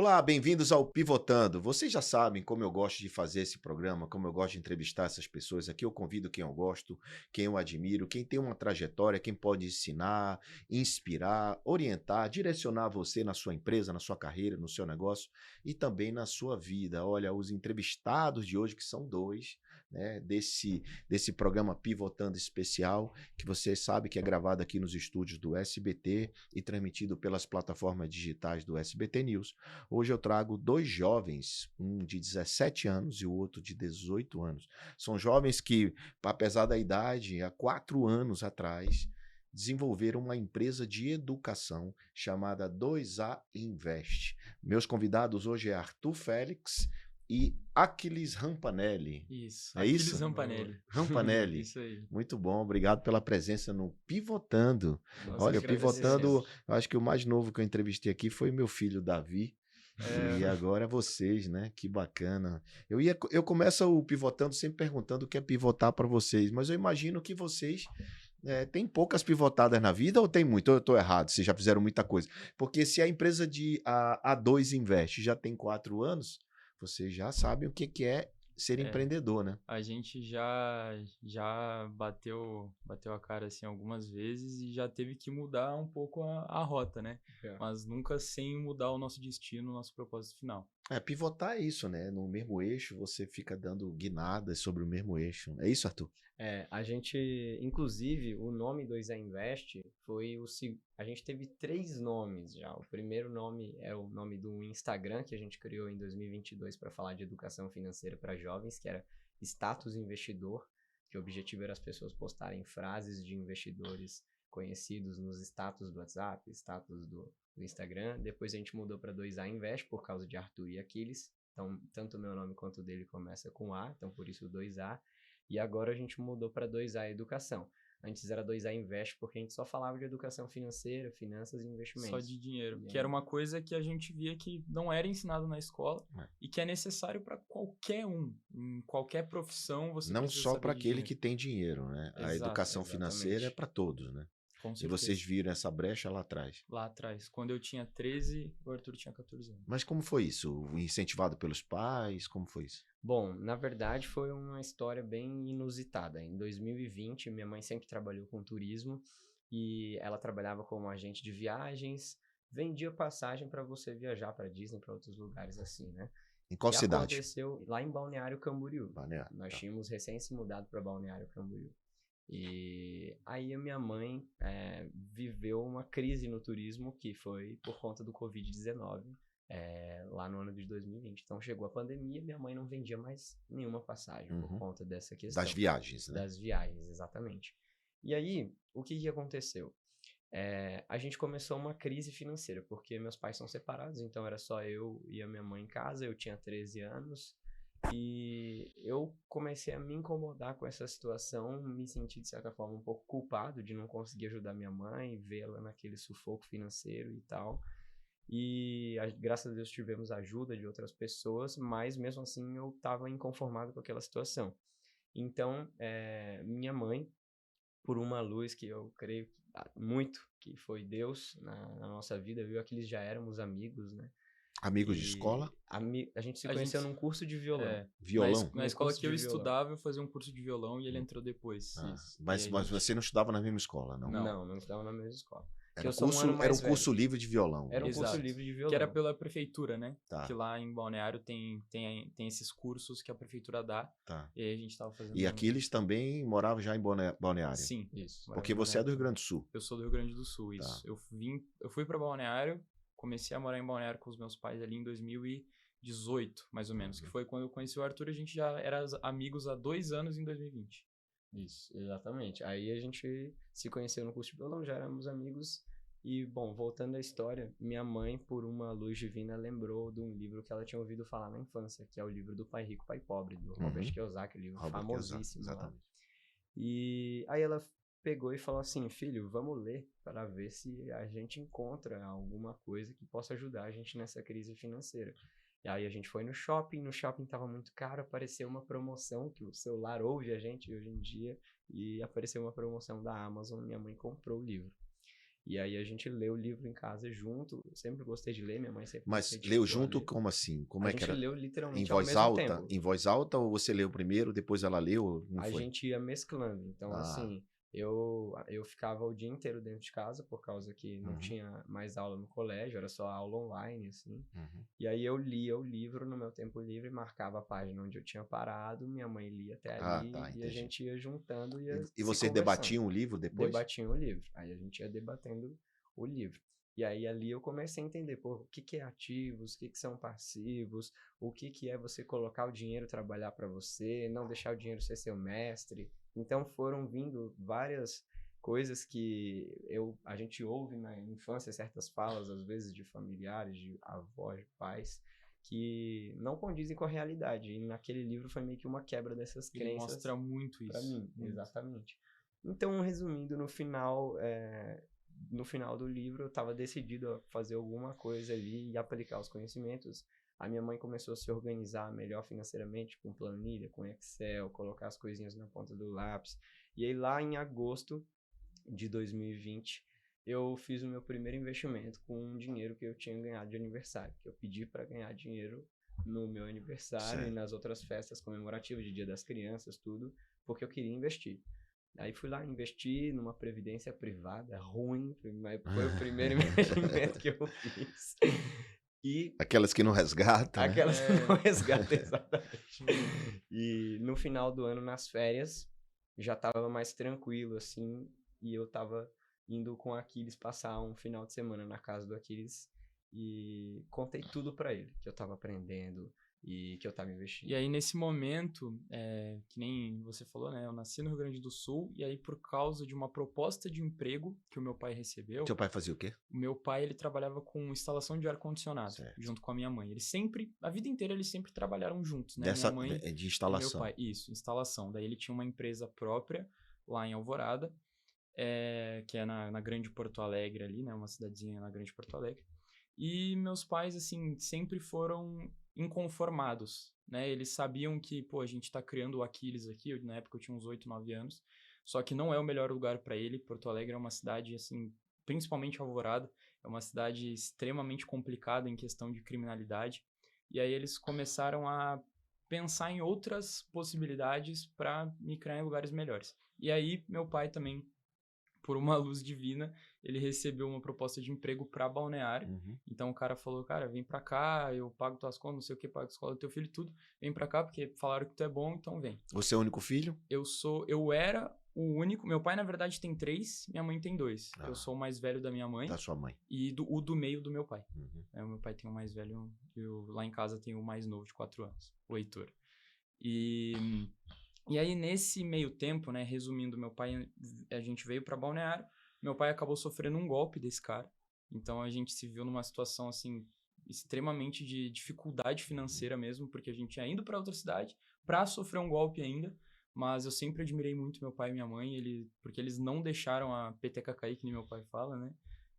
Olá, bem-vindos ao Pivotando. Vocês já sabem como eu gosto de fazer esse programa, como eu gosto de entrevistar essas pessoas. Aqui eu convido quem eu gosto, quem eu admiro, quem tem uma trajetória, quem pode ensinar, inspirar, orientar, direcionar você na sua empresa, na sua carreira, no seu negócio e também na sua vida. Olha, os entrevistados de hoje, que são dois, né, desse programa Pivotando especial, que você sabe que é gravado aqui nos estúdios do SBT e transmitido pelas plataformas digitais do SBT News. Hoje eu trago dois jovens, um de 17 anos e o outro de 18 anos. São jovens que, apesar da idade, há 4 anos atrás, desenvolveram uma empresa de educação chamada 2A Invest. Meus convidados hoje é Arthur Félix e Aquiles Rampanelli. Isso, É Aquiles isso? Rampanelli. Rampanelli. Isso aí. Muito bom, obrigado pela presença no Pivotando. Nós Olha, o Pivotando, agradecemos. eu acho que o mais novo que eu entrevistei aqui foi meu filho Davi. E É, agora vocês, né? Que bacana. Eu começo o Pivotando sempre perguntando o que é pivotar para vocês, mas eu imagino que vocês têm poucas pivotadas na vida ou tem muito? Ou eu estou errado, vocês já fizeram muita coisa. Porque se a empresa de A2 Invest já tem 4 anos, vocês já sabem o que é ser é, empreendedor, né? a gente já bateu a cara assim algumas vezes e já teve que mudar um pouco a rota, né? É. Mas nunca sem mudar o nosso destino, o nosso propósito final. Pivotar é isso, né? No mesmo eixo, você fica dando guinadas sobre o mesmo eixo. É isso, Arthur? A gente, inclusive, o nome 2A Invest foi a gente teve 3 nomes já. O primeiro nome é o nome do Instagram que a gente criou em 2022 para falar de educação financeira para jovens, que era Status Investidor, que o objetivo era as pessoas postarem frases de investidores conhecidos nos status do WhatsApp, status do Instagram. Depois a gente mudou para 2A Invest por causa de Arthur e Aquiles. Então, tanto o meu nome quanto o dele começa com A, então por isso o 2A. E agora a gente mudou para 2A Educação. Antes era 2A Invest porque a gente só falava de educação financeira, finanças e investimentos. Só de dinheiro. E Que era aí- uma coisa que a gente via que não era ensinado na escola e que é necessário para qualquer um. Em qualquer profissão você Não precisa só saber para de aquele dinheiro. que tem dinheiro, né? A Exato, educação financeira é exatamente. para todos, né? Com E certeza. vocês viram essa brecha lá atrás. Lá atrás. Quando eu tinha 13, o Arthur tinha 14 anos. Mas como foi isso? Incentivado pelos pais? Como foi isso? Bom, na verdade foi uma história bem inusitada. Em 2020, minha mãe sempre trabalhou com turismo e ela trabalhava como agente de viagens, vendia passagem para você viajar para Disney, para outros lugares assim, né? Em qual E cidade? aconteceu lá em Balneário Camboriú. Balneário, Nós tá. tínhamos recém se mudado para Balneário Camboriú. E aí a minha mãe viveu uma crise no turismo que foi por conta do Covid-19 lá no ano de 2020. Então chegou a pandemia e minha mãe não vendia mais nenhuma passagem por conta dessa questão. Das viagens, né? Das viagens, exatamente. E aí, o que aconteceu? A gente começou uma crise financeira, porque meus pais são separados, então era só eu e a minha mãe em casa, eu tinha 13 anos, e eu comecei a me incomodar com essa situação, me senti de certa forma um pouco culpado de não conseguir ajudar minha mãe, vê-la naquele sufoco financeiro e tal. E graças a Deus tivemos a ajuda de outras pessoas, mas mesmo assim eu estava inconformado com aquela situação. Então, minha mãe, por uma luz que eu creio muito que foi Deus na nossa vida, viu? Aqueles já éramos amigos, né? Amigos de escola? A gente se A conheceu gente- num curso de violão. É, Violão? Na Num escola curso que eu de violão. estudava, eu fazia um curso de violão e ele entrou depois. Isso. Mas, E aí mas você não estudava na mesma escola, não? Não estava na mesma escola. Era, eu sou um ano era mais um curso velho. livre de violão. Era um curso Exato. livre de violão. Que era pela prefeitura, né? Tá. Que lá em Balneário tem esses cursos que a prefeitura dá. Tá. E aí a gente tava fazendo. E Aquiles também morava já em Balneário? Sim. Isso. Porque você é do Rio Grande do Sul. Eu sou do Rio Grande do Sul, isso. Tá. Eu fui pra Balneário, comecei a morar em Balneário com os meus pais ali em 2018, mais ou menos. Que foi quando eu conheci o Arthur e a gente já era amigos há 2 anos em 2020. Isso, exatamente. Aí a gente se conheceu no curso de violão, já éramos amigos. E, bom, voltando à história, minha mãe, por uma luz divina, lembrou de um livro que ela tinha ouvido falar na infância, que é o livro do Pai Rico, Pai Pobre, do Robert Kiyosaki, um livro Robert famosíssimo. Kiyosaki, Lá. exatamente. E aí ela pegou e falou assim, filho, vamos ler para ver se a gente encontra alguma coisa que possa ajudar a gente nessa crise financeira. E aí a gente foi no shopping tava muito caro, apareceu uma promoção, que o celular ouve a gente hoje em dia, e apareceu uma promoção da Amazon, minha mãe comprou o livro. E aí a gente lê o livro em casa junto. Eu sempre gostei de ler, minha mãe sempre Mas incentivou leu a junto ler. como assim? Como A é que gente era? leu Em literalmente ao voz mesmo alta? tempo. Em voz alta ou você leu primeiro, depois ela leu? Não A foi? gente ia mesclando. Então, Ah, assim, eu ficava o dia inteiro dentro de casa, por causa que não uhum, tinha mais aula no colégio, era só aula online, assim. uhum. E aí eu lia o livro no meu tempo livre, marcava a página onde eu tinha parado, minha mãe lia até Ah, ali, tá, e a entendi. gente ia juntando e ia E se vocês conversando. debatiam o livro depois? Debatiam o livro. Aí a gente ia debatendo o livro. E aí ali eu comecei a entender, pô, o que que é ativos, o que que são passivos, o que que é você colocar o dinheiro trabalhar para você, não deixar o dinheiro ser seu mestre. Então foram vindo várias coisas que a gente ouve na infância, certas falas, às vezes de familiares, de avós, de pais, que não condizem com a realidade. E naquele livro foi meio que uma quebra dessas Ele crenças mostra muito para isso. mim, Muito. exatamente. Então, resumindo, no final do livro, eu estava decidido a fazer alguma coisa ali e aplicar os conhecimentos. A minha mãe começou a se organizar melhor financeiramente, com planilha, com Excel, colocar as coisinhas na ponta do lápis. E aí, lá em agosto de 2020, eu fiz o meu primeiro investimento com um dinheiro que eu tinha ganhado de aniversário, que eu pedi para ganhar dinheiro no meu aniversário e Certo. nas outras festas comemorativas de Dia das Crianças, tudo, porque eu queria investir. Aí fui lá investir numa previdência privada ruim, mas foi o primeiro investimento que eu fiz. E Aquelas que não resgatam, né? aquelas que não É. resgatam exatamente. E no final do ano, nas férias, já tava mais tranquilo, assim, e eu tava indo com o Aquiles passar um final de semana na casa do Aquiles e contei tudo pra ele, que eu tava aprendendo e que eu tava E investindo. aí, nesse momento, que nem você falou, né? Eu nasci no Rio Grande do Sul, e aí, por causa de uma proposta de emprego que o meu pai recebeu, Seu pai fazia o quê? o meu pai, ele trabalhava com instalação de ar-condicionado, Certo. junto com a minha mãe. Eles sempre, a vida inteira, eles sempre trabalharam juntos, né? Dessa, Minha mãe de e meu instalação. pai. Isso, instalação. Daí ele tinha uma empresa própria lá em Alvorada, que é na Grande Porto Alegre ali, né? Uma cidadezinha na Grande Porto Alegre. E meus pais, assim, sempre foram inconformados, né? Eles sabiam que, pô, a gente tá criando o Aquiles aqui, na época eu tinha uns 8, 9 anos, só que não é o melhor lugar para ele. Porto Alegre é uma cidade, assim, principalmente Alvorada, é uma cidade extremamente complicada em questão de criminalidade. E aí eles começaram a pensar em outras possibilidades para me criar em lugares melhores. E aí meu pai também, por uma luz divina, ele recebeu uma proposta de emprego para Balneário. Uhum. Então o cara falou, cara, vem pra cá, eu pago tuas contas, não sei o que, pago a escola do teu filho, tudo. Vem pra cá porque falaram que tu é bom, então vem. Você é o único filho? Eu era o único, meu pai na verdade tem 3, minha mãe tem 2. Ah. Eu sou o mais velho da minha mãe Da sua mãe. e o do meio do meu pai. Uhum. O meu pai tem o mais velho, eu lá em casa tenho o mais novo de 4 anos, o Heitor. E aí, nesse meio tempo, né, resumindo, a gente veio pra Balneário, meu pai acabou sofrendo um golpe desse cara, então a gente se viu numa situação, assim, extremamente de dificuldade financeira mesmo, porque a gente ia indo pra outra cidade pra sofrer um golpe ainda, mas eu sempre admirei muito meu pai e minha mãe, porque eles não deixaram a peteca cair, que nem meu pai fala, né,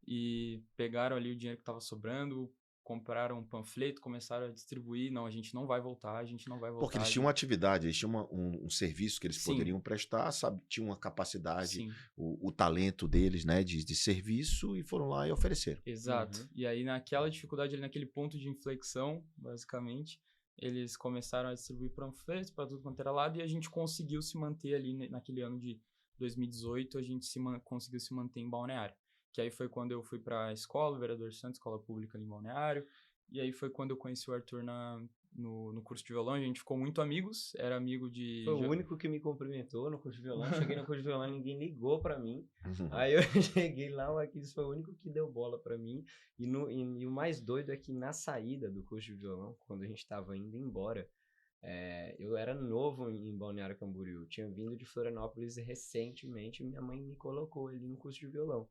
e pegaram ali o dinheiro que tava sobrando, compraram um panfleto, começaram a distribuir, não, a gente não vai voltar, a gente não vai voltar. Porque eles tinham uma atividade, eles tinham um serviço que eles Sim. poderiam prestar, sabe? Tinham uma capacidade, Sim, o talento deles, né, de serviço, e foram lá e ofereceram. exato. Uhum. E aí, naquela dificuldade, ali, naquele ponto de inflexão, basicamente, eles começaram a distribuir panfletos para tudo quanto era lado, e a gente conseguiu se manter ali naquele ano de 2018, a gente conseguiu se manter em Balneário. Que aí foi quando eu fui para a escola, o Vereador Santos, escola pública ali em Balneário, e aí foi quando eu conheci o Arthur no curso de violão, a gente ficou muito amigos, era amigo de... Foi o único que me cumprimentou no curso de violão. Cheguei no curso de violão, ninguém ligou pra mim. Uhum. Aí eu cheguei lá, o Aquiles foi o único que deu bola pra mim. E o mais doido é que na saída do curso de violão, quando a gente tava indo embora, eu era novo em Balneário Camboriú. Tinha vindo de Florianópolis recentemente, minha mãe me colocou ali no curso de violão.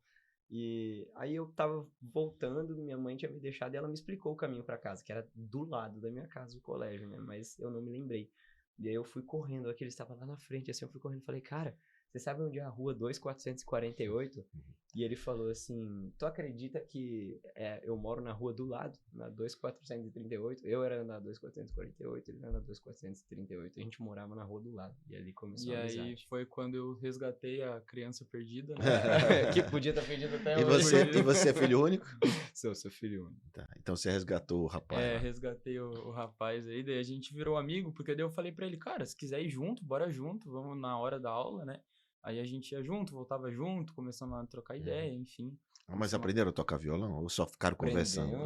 E aí eu tava voltando, minha mãe tinha me deixado e ela me explicou o caminho pra casa, que era do lado da minha casa, o colégio, né? Mas eu não me lembrei. E aí eu fui correndo, aquele estava lá na frente, assim, eu fui correndo e falei, cara, você sabe onde é a rua 2448? E ele falou assim, tu acredita que eu moro na rua do lado, na 2438? Eu era na 2448, ele era na 2438. A gente morava na rua do lado. E ali começou a amizade. E aí foi quando eu resgatei a criança perdida, né? Que podia estar perdido até E hoje. você é filho único? Sou filho único. Tá, então você resgatou o rapaz. É, lá. resgatei o rapaz aí, daí a gente virou amigo, porque daí eu falei pra ele, cara, se quiser ir junto, bora junto, vamos na hora da aula, né? Aí a gente ia junto, voltava junto, começamos a trocar ideia, enfim. Mas aprenderam a tocar violão ou só ficaram conversando?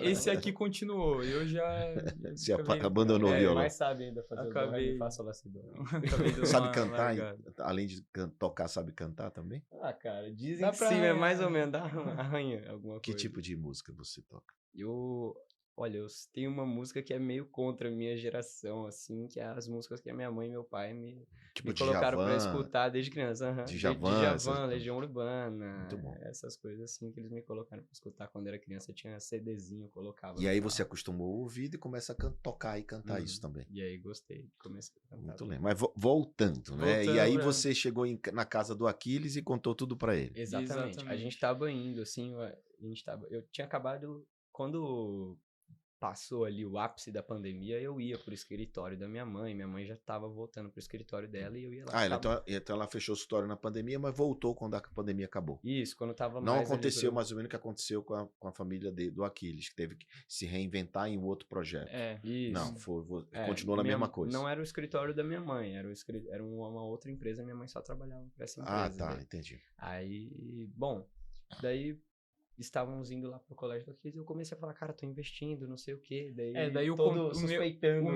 Esse aqui continuou, eu já Você acabei- abandonou o violão. Mas sabe ainda fazer Acabei- o dó, faça lá, si, dó. acabei dando Sabe uma cantar? largada. Além de tocar, sabe cantar também? Ah, cara, dizem Dá que pra- sim, é mais ou menos, dá arranha alguma Que coisa. tipo de música você toca? Olha, eu tenho uma música que é meio contra a minha geração, assim, que é as músicas que a minha mãe e meu pai me Tipo colocaram pra Djavan? escutar desde criança. Aham. Djavan, essas Djavan, coisas. Legião Urbana, Muito bom. essas coisas assim que eles me colocaram pra escutar quando era criança. Eu tinha CDzinho, eu colocava. E no aí carro. você acostumou o ouvido e começa a tocar e cantar Uhum. isso também. E aí gostei, comecei a cantar. Muito legal. Mas voltando, né? E Voltando, aí é. você chegou na casa do Aquiles e contou tudo pra ele. Exatamente. A Exatamente. gente tava indo, assim, eu tinha acabado, quando passou ali o ápice da pandemia, eu ia pro escritório da minha mãe já tava voltando pro escritório dela e eu ia lá. Então ela fechou o escritório na pandemia, mas voltou quando a pandemia acabou. Isso, quando tava Não mais ali aconteceu pro- mais ou menos o que aconteceu com a família do Aquiles, que teve que se reinventar em um outro projeto. Isso. Não, É, continuou na minha- mesma coisa. Não era o escritório da minha mãe, era uma outra empresa, minha mãe só trabalhava pra essa empresa. Ah, tá, né? entendi. Aí, bom, daí estávamos indo lá pro colégio do Aquiles e eu comecei a falar, cara, tô investindo, não sei o quê. Daí O todo suspeitando. o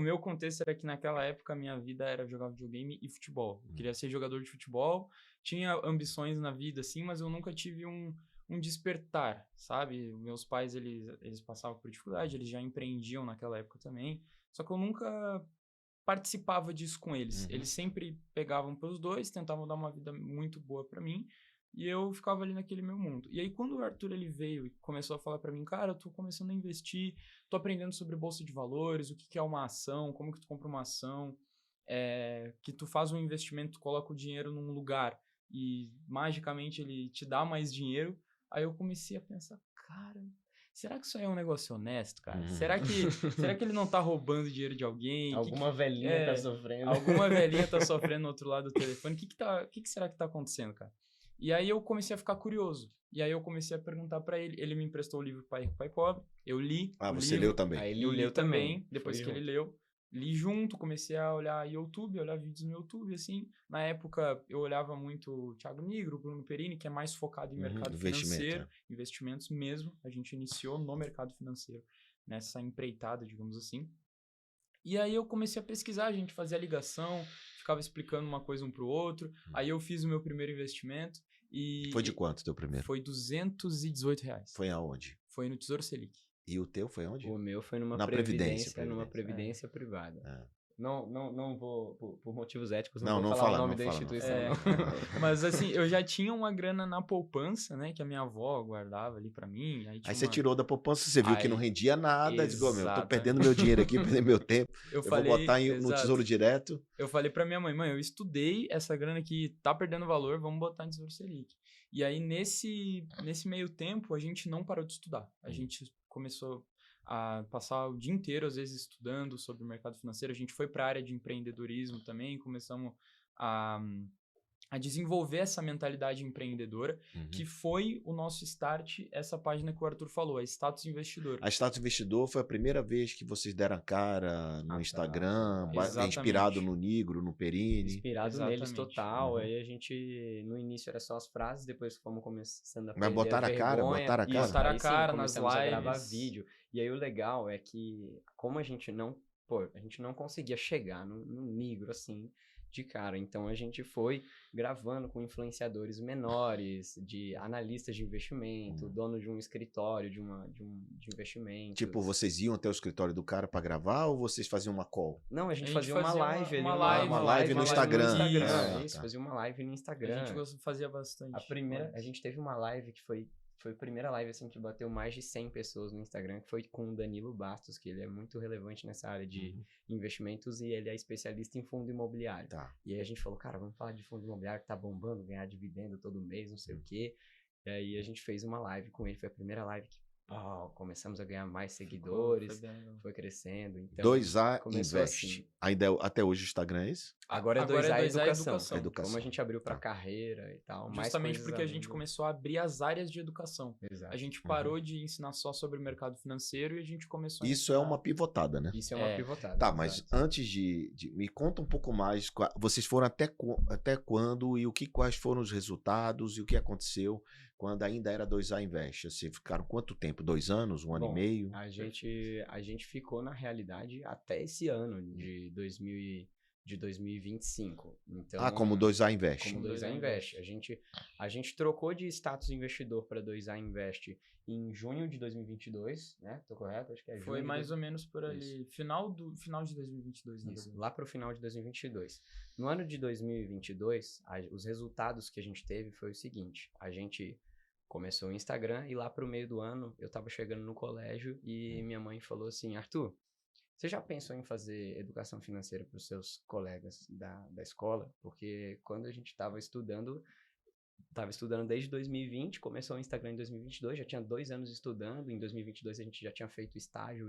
meu contexto era que naquela época a minha vida era jogar videogame e futebol. Eu queria ser jogador de futebol, tinha ambições na vida, assim, mas eu nunca tive um despertar, sabe? Meus pais, eles passavam por dificuldade, eles já empreendiam naquela época também, só que eu nunca participava disso com eles. Uhum. Eles sempre pegavam pelos dois, tentavam dar uma vida muito boa pra mim, e eu ficava ali naquele meu mundo. E aí, quando o Arthur ele veio e começou a falar pra mim, cara, eu tô começando a investir, tô aprendendo sobre bolsa de valores, o que é uma ação, como que tu compra uma ação, que tu faz um investimento, tu coloca o dinheiro num lugar e magicamente ele te dá mais dinheiro. Aí eu comecei a pensar, cara, será que isso aí é um negócio honesto, cara? Uhum. Será que ele não tá roubando dinheiro de alguém? Alguma velhinha tá sofrendo. Alguma velhinha tá sofrendo no outro lado do telefone. O que será que tá acontecendo, cara? E aí eu comecei a ficar curioso. E aí eu comecei a perguntar pra ele. Ele me emprestou o livro Pai Rico, Pai Pobre. Eu li Ah, o você livro. leu também. Aí Eu ele li leu também, depois Foi que ele leu. Li junto, comecei a olhar YouTube, olhar vídeos no YouTube, assim. Na época, eu olhava muito o Thiago Nigro, o Bruno Perini, que é mais focado em mercado investimento, financeiro. Investimentos mesmo. A gente iniciou no mercado financeiro, nessa empreitada, digamos assim. E aí eu comecei a pesquisar, a gente fazia ligação, ficava explicando uma coisa um pro outro. Aí eu fiz o meu primeiro investimento. E Foi de quanto teu primeiro? Foi R$218. Foi aonde? Foi no Tesouro Selic. E o teu foi onde? O meu foi numa Na previdência, numa Previdência. previdência privada. Ah. Não vou, por motivos éticos, Não, não vou não falar fala, o nome não da fala, instituição. não. não. Mas assim, eu já tinha uma grana na poupança, né? Que a minha avó guardava ali pra mim. Aí, Aí você tirou da poupança, você viu que Aí- não rendia nada, disse, meu, tô Exatamente. perdendo meu dinheiro aqui, perdendo meu tempo, eu vou botar no exato. Tesouro Direto. Eu falei pra minha mãe, eu estudei essa grana que tá perdendo valor, vamos botar no Tesouro Selic. E aí, nesse meio tempo, a gente não parou de estudar. A gente começou a passar o dia inteiro, às vezes, estudando sobre o mercado financeiro. A gente foi para a área de empreendedorismo também, começamos a desenvolver essa mentalidade empreendedora, que foi o nosso start, essa página que o Arthur falou, a Status Investidor. A Status Investidor foi a primeira vez que vocês deram a cara no Instagram, Exatamente. inspirado no Nigro, no Perini. Inspirado neles Exatamente. total. Uhum. Aí a gente, no início era só as frases, depois fomos começando a Mas perder botaram a cara, vergonha. botaram a cara. Isso, Botaram a aí sim, cara nas começamos a gravar lives. vídeo. E aí o legal é que, como a gente não conseguia chegar no Nigro, assim, de cara. Então a gente foi gravando com influenciadores menores, de analistas de investimento, dono de um escritório de investimento. Tipo, vocês iam até o escritório do cara pra gravar ou vocês faziam uma call? Não, a gente A gente fazia uma fazia live ali. uma live no Instagram. Isso, Ah, isso, tá. fazia uma live no Instagram. A gente fazia bastante. A gente teve uma live que foi foi a primeira live, assim, que bateu mais de 100 pessoas no Instagram, que foi com o Danilo Bastos, que ele é muito relevante nessa área de investimentos e ele é especialista em fundo imobiliário. Tá. E aí a gente falou, cara, vamos falar de fundo imobiliário que tá bombando, ganhar dividendo todo mês, não sei o quê. E aí a gente fez uma live com ele, foi a primeira live que começamos a ganhar mais seguidores, foi crescendo. Então, 2A começou Invest. assim. Ainda até hoje o Instagram é esse? Agora é Agora 2A é 2A Educação. Educação. Como a gente abriu para Tá. carreira e tal. mais Justamente coisas porque a além gente do- começou a abrir as áreas de educação. Exato. A gente parou de ensinar só sobre o mercado financeiro e a gente começou a Isso é ensinar... uma pivotada, né? Isso é uma pivotada. Tá, mas exato. antes me conta um pouco mais, vocês foram até quando e quais foram os resultados e o que aconteceu quando ainda era 2A Invest? Vocês ficaram quanto tempo? 2 anos? Um ano e Bom, meio? A gente ficou, na realidade, até esse ano de 2025. Então, Como 2A Invest. como 2A Invest. A gente trocou de status investidor para 2A Invest em junho de 2022, né? Tô correto? Acho que é junho. Foi mais ou menos por ali, final de 2022, na Isso, verdade. lá para o final de 2022. No ano de 2022, os resultados que a gente teve foi o seguinte: a gente começou o Instagram e lá para o meio do ano eu estava chegando no colégio e minha mãe falou assim: Arthur, você já pensou em fazer educação financeira para os seus colegas da escola? Porque quando a gente estava estudando desde 2020, começou o Instagram em 2022, já tinha 2 anos estudando. Em 2022 a gente já tinha feito estágio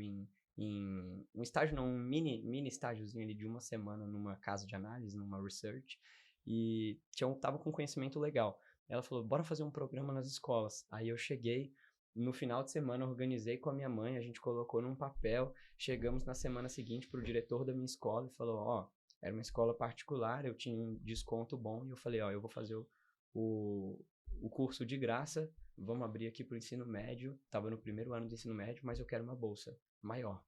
um estágio não, um mini estágiozinho ali de uma semana numa casa de análise, numa research, e tava com conhecimento legal. Ela falou, bora fazer um programa nas escolas. Aí eu cheguei, no final de semana organizei com a minha mãe, a gente colocou num papel, chegamos na semana seguinte pro diretor da minha escola e falou, era uma escola particular, eu tinha um desconto bom, e eu falei, eu vou fazer o curso de graça, vamos abrir aqui pro ensino médio, tava no primeiro ano do ensino médio, mas eu quero uma bolsa maior.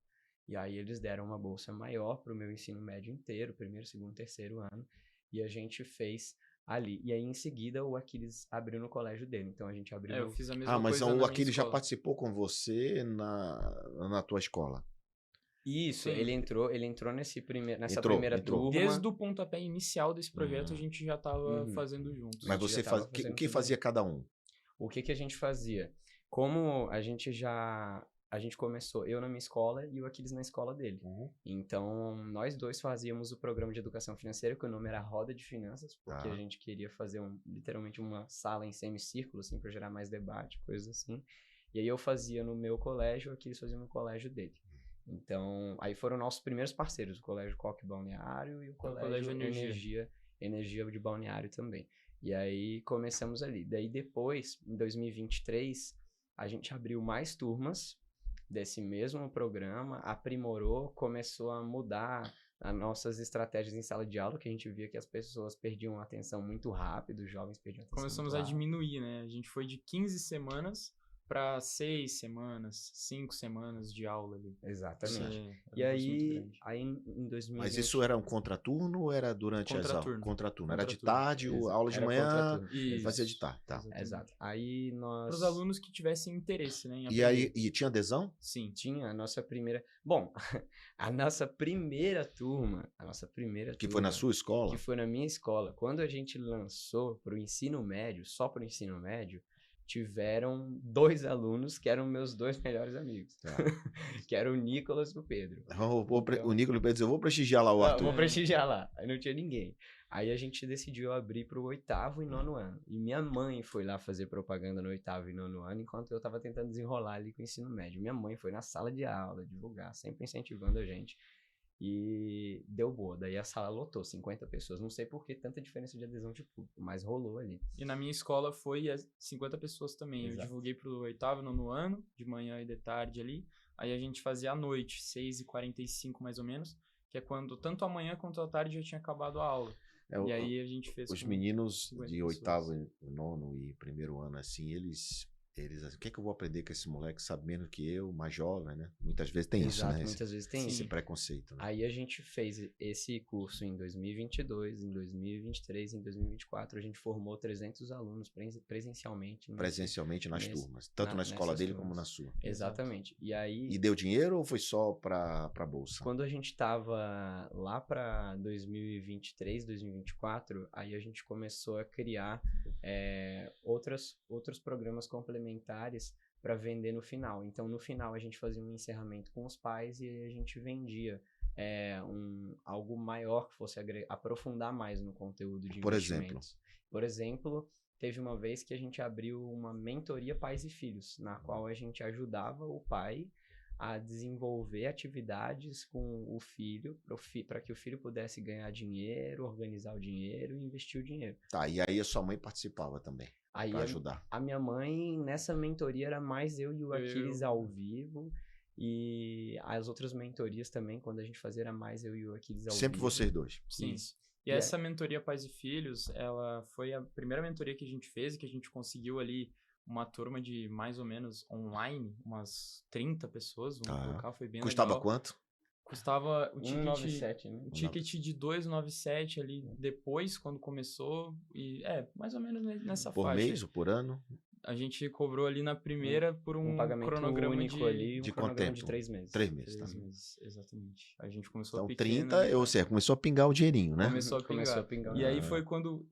E aí eles deram uma bolsa maior pro meu ensino médio inteiro, primeiro, segundo, terceiro ano, e a gente fez ali. E aí em seguida o Aquiles abriu no colégio dele, então a gente abriu... Eu fiz a mesma Mas coisa na o minha Aquiles já escola. participou com você na tua escola? Isso, Sim. ele entrou nessa primeira Entrou. turma. Desde o pontapé inicial desse projeto, a gente já estava Uhum. fazendo juntos. Mas gente você já tava o fazendo que tudo fazia cada um? O que a gente fazia? Como a gente começou, eu na minha escola e o Aquiles na escola dele. Então, nós dois fazíamos o programa de educação financeira, que o nome era Roda de Finanças, porque a gente queria fazer literalmente uma sala em semicírculo, assim, para gerar mais debate, coisas assim. E aí eu fazia no meu colégio, o Aquiles fazia no colégio dele. Então, aí foram nossos primeiros parceiros, o Colégio Coque Balneário e o Colégio Energia de Balneário também. E aí começamos ali. Daí depois, em 2023, a gente abriu mais turmas desse mesmo programa, aprimorou, começou a mudar as nossas estratégias em sala de aula, que a gente via que as pessoas perdiam a atenção muito rápido, os jovens perdiam a atenção Começamos muito a rápido. diminuir, né? A gente foi de 15 semanas para 6 semanas, 5 semanas de aula ali. Exatamente. E aí em 2020... Mas isso era um contraturno ou era durante as aulas? Contraturno. Era de tarde, aula de Era manhã, contraturno. fazia de tarde. Tá. Exato. Aí nós... Para os alunos que tivessem interesse, né? Em E aprender. aí, tinha adesão? Sim. Tinha a nossa primeira... Bom, a nossa primeira turma... Que foi na sua escola? Que foi na minha escola. Quando a gente lançou para o ensino médio, só para o ensino médio, tiveram 2 alunos que eram meus 2 melhores amigos. Tá. Que eram o Nicolas e o Pedro. O Nicolas Pedro disse, eu vou prestigiar lá o Arthur. Vou prestigiar lá. Aí não tinha ninguém. Aí a gente decidiu abrir pro 8º e 9º ano. E minha mãe foi lá fazer propaganda no 8º e 9º ano, enquanto eu tava tentando desenrolar ali com o ensino médio. Minha mãe foi na sala de aula, divulgar, sempre incentivando a gente. E deu boa. Daí a sala lotou, 50 pessoas. Não sei por que tanta diferença de adesão de público, mas rolou ali. E na minha escola foi 50 pessoas também. Exato. Eu divulguei pro 8º e 9º ano, de manhã e de tarde ali. Aí a gente fazia à noite, 6h45 mais ou menos, que é quando tanto a manhã quanto a tarde já tinha acabado a aula. E aí a gente fez Os com meninos 50 de pessoas. 8º, 9º e primeiro ano, assim, eles o que é que eu vou aprender com esse moleque, sabe menos que eu, mais jovem, né? Muitas vezes tem isso, né? Muitas vezes tem Esse isso. preconceito, né? Aí a gente fez esse curso em 2022, em 2023, em 2024. A gente formou 300 alunos presencialmente. Presencialmente nas turmas. Tanto na escola nessas dele turmas. como na sua. Exatamente. E aí... E deu dinheiro ou foi só pra bolsa? Quando a gente tava lá para 2023, 2024, aí a gente começou a criar outros programas complementares alimentares para vender no final. Então, no final, a gente fazia um encerramento com os pais e aí a gente vendia algo maior que fosse aprofundar mais no conteúdo de Por exemplo? investimentos. Por exemplo, teve uma vez que a gente abriu uma mentoria pais e filhos, na qual a gente ajudava o pai a desenvolver atividades com o filho, para que o filho pudesse ganhar dinheiro, organizar o dinheiro e investir o dinheiro. Tá, e aí a sua mãe participava também, Aí para ajudar. a minha mãe, nessa mentoria, era mais eu e o Aquiles ao vivo. E as outras mentorias também, quando a gente fazia, era mais eu e o Aquiles ao Sempre vivo. vocês dois. Sim. Isso. E essa mentoria Pais e Filhos, ela foi a primeira mentoria que a gente fez, que a gente conseguiu ali uma turma de mais ou menos online, umas 30 pessoas, vamos colocar, foi bem Custava legal. quanto? Custava o ticket, 197, né? o ticket de 297 ali depois, quando começou, e mais ou menos nessa Por faixa. mês ou por ano? A gente cobrou ali na primeira por um pagamento cronograma único ali, de cronograma quanto tempo? de 3 meses. 3 meses, tá? 3 meses, exatamente. A gente começou Então, pequeno, 30, ou seja, começou a pingar o dinheirinho, né? Começou a pingar. E aí foi quando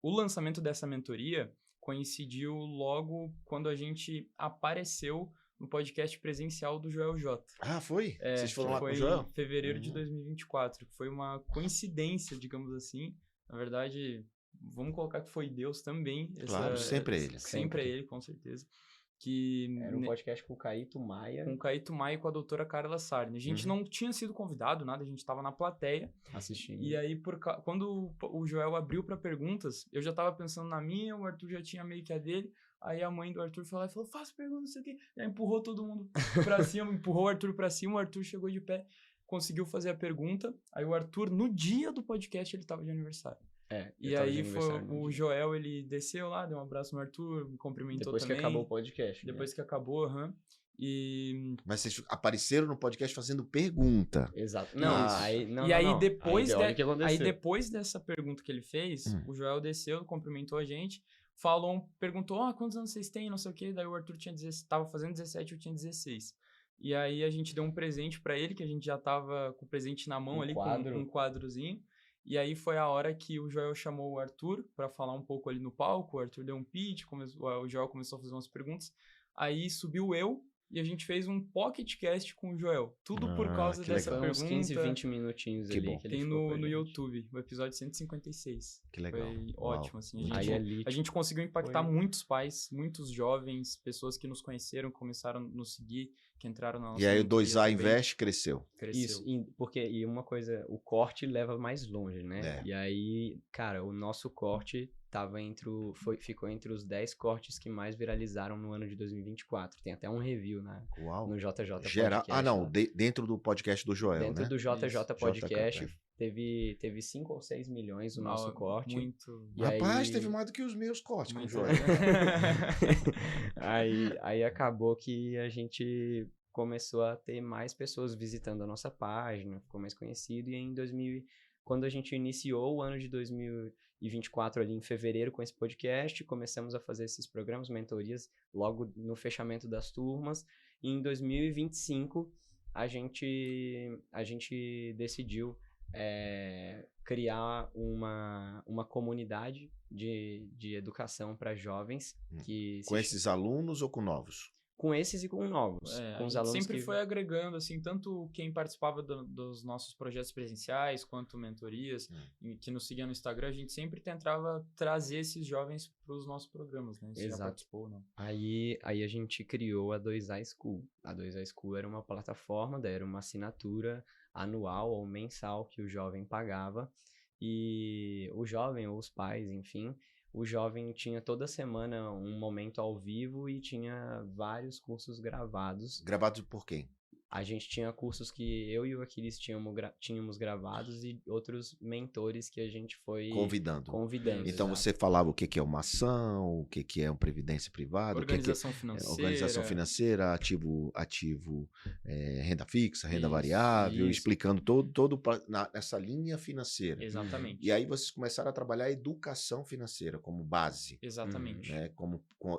o lançamento dessa mentoria coincidiu logo quando a gente apareceu no podcast presencial do Joel J. Ah, foi? Vocês foram lá com o Joel? Foi em fevereiro de 2024, que foi uma coincidência, digamos assim. Na verdade, vamos colocar que foi Deus também. Claro, sempre é ele. Sempre é ele, com certeza. Que Era um podcast com o Caíto Maia. Com o Caíto Maia e com a doutora Carla Sarni. A gente não tinha sido convidado, nada, a gente estava na plateia. Assistindo. E aí, quando o Joel abriu para perguntas, eu já estava pensando na minha, o Arthur já tinha meio que a dele. Aí a mãe do Arthur foi lá e falou, faça pergunta, não sei o quê. E aí empurrou todo mundo pra cima, empurrou o Arthur pra cima, o Arthur chegou de pé, conseguiu fazer a pergunta. Aí o Arthur, no dia do podcast, ele tava de aniversário. E aí foi o Joel, ele desceu lá, deu um abraço no Arthur, me cumprimentou depois também. Depois que acabou o podcast. Depois que acabou, Mas vocês apareceram no podcast fazendo pergunta. Exato. Aí depois dessa pergunta que ele fez, o Joel desceu, cumprimentou a gente, perguntou, quantos anos vocês têm, não sei o quê. Daí o Arthur tava fazendo 17, eu tinha 16. E aí a gente deu um presente pra ele, que a gente já tava com o presente na mão com um quadrozinho. E aí foi a hora que o Joel chamou o Arthur pra falar um pouco ali no palco. O Arthur deu um pitch, o Joel começou a fazer umas perguntas. Aí subiu eu e a gente fez um pocketcast com o Joel. Tudo por causa dessa pergunta. Uns 15, 20 minutinhos que ali. Bom. Que ele tem no YouTube, o episódio 156. Que legal. Foi ótimo, assim. A gente conseguiu impactar muitos pais, muitos jovens, pessoas que nos conheceram, começaram a nos seguir, que entraram na nossa E aí o 2A Invest cresceu. Isso, porque uma coisa, o corte leva mais longe, né? E aí, cara, o nosso corte ficou entre os 10 cortes que mais viralizaram no ano de 2024. Tem até um review no JJ Podcast. Dentro do podcast do Joel, dentro né? do JJ Podcast teve 5 ou 6 milhões o nosso corte. Muito. Rapaz, teve mais do que os meus cortes com o Joel. aí acabou que a gente começou a ter mais pessoas visitando a nossa página, ficou mais conhecido, e quando a gente iniciou o ano de 2024 ali em fevereiro com esse podcast, começamos a fazer esses programas, mentorias, logo no fechamento das turmas, e em 2025 a gente decidiu criar uma comunidade de educação para jovens. Com esses alunos ou com novos? Com esses e com novos. Com os alunos sempre foi agregando, assim, tanto quem participava dos nossos projetos presenciais, quanto mentorias, que nos seguiam no Instagram, a gente sempre tentava trazer esses jovens para os nossos programas, né? Você já participou, não? Aí a gente criou a 2A School. A 2A School era uma plataforma, era uma assinatura anual ou mensal que o jovem pagava, e o jovem ou os pais, enfim, o jovem tinha toda semana um momento ao vivo e tinha vários cursos gravados. Gravados por quem? A gente tinha cursos que eu e o Aquiles tínhamos gravados e outros mentores que a gente foi convidando. Então exato. Você falava o que é uma ação, o que é uma previdência privada, organização financeira, organização financeira, ativo, renda fixa, renda variável, explicando todo nessa linha financeira. Exatamente. E aí vocês começaram a trabalhar a educação financeira como base. Exatamente. Né?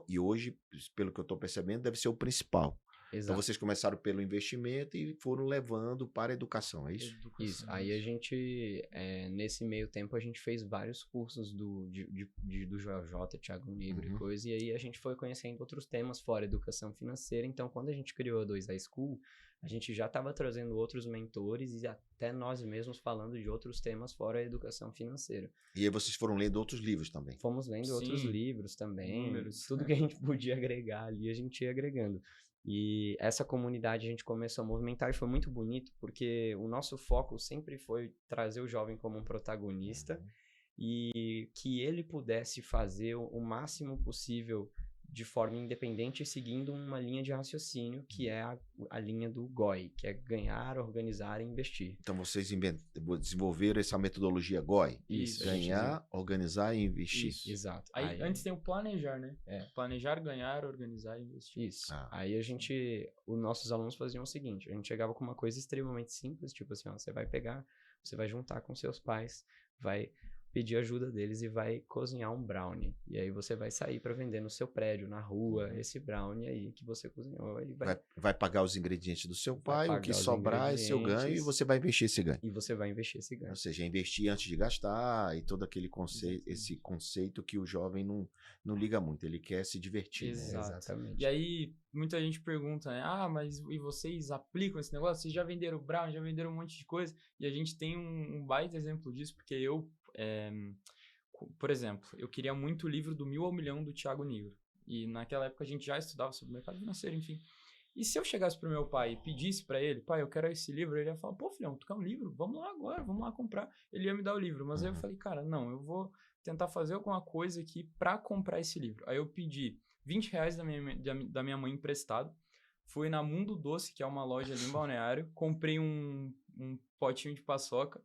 E hoje, pelo que eu estou percebendo, deve ser o principal. Então Exato. vocês começaram pelo investimento e foram levando para a educação, é isso? Isso. Aí a gente, nesse meio tempo, a gente fez vários cursos do JJ, Thiago Negro e Uhum. coisa, e aí a gente foi conhecendo outros temas fora educação financeira. Então, quando a gente criou a 2A School, a gente já estava trazendo outros mentores e até nós mesmos falando de outros temas fora a educação financeira. E aí vocês foram lendo outros livros também. Fomos lendo outros Sim. livros também, Números, tudo né? que a gente podia agregar ali, a gente ia agregando. E essa comunidade a gente começou a movimentar e foi muito bonito, porque o nosso foco sempre foi trazer o jovem como um protagonista e que ele pudesse fazer o máximo possível de forma independente, seguindo uma linha de raciocínio, que é a linha do GOI, que é ganhar, organizar e investir. Então vocês desenvolveram essa metodologia GOI. Isso. Ganhar, organizar e investir. Isso. Exato. Aí, antes tem o planejar, né? É. Planejar, ganhar, organizar e investir. Isso. Ah. Aí os nossos alunos faziam o seguinte, a gente chegava com uma coisa extremamente simples, tipo assim, ó, você vai juntar com seus pais, vai pedir ajuda deles e vai cozinhar um brownie. E aí você vai sair para vender no seu prédio, na rua, esse brownie aí que você cozinhou. Ele Vai pagar os ingredientes do seu pai, o que pagar os sobrar é seu ganho e ingredientes. você vai investir esse ganho. E você vai investir esse ganho. Ou seja, investir antes de gastar e todo aquele conceito, Exatamente. esse conceito que o jovem não liga muito, ele quer se divertir. Né? Exato. Exatamente. E aí, muita gente pergunta, né? Ah, mas e vocês aplicam esse negócio? Vocês já venderam brown, já venderam um monte de coisa? E a gente tem um baita exemplo disso, porque eu, por exemplo, eu queria muito o livro do 1000 ao Milhão do Thiago Negro. E naquela época a gente já estudava sobre o mercado financeiro, enfim. E se eu chegasse pro meu pai e pedisse pra ele, pai, eu quero esse livro, ele ia falar, pô, filhão, tu quer um livro? Vamos lá agora, vamos lá comprar. Ele ia me dar o livro, mas aí eu falei, cara, não, eu vou tentar fazer alguma coisa aqui pra comprar esse livro. Aí eu pedi R$20 da minha mãe emprestado, fui na Mundo Doce, que é uma loja ali em Balneário, comprei um potinho de paçoca,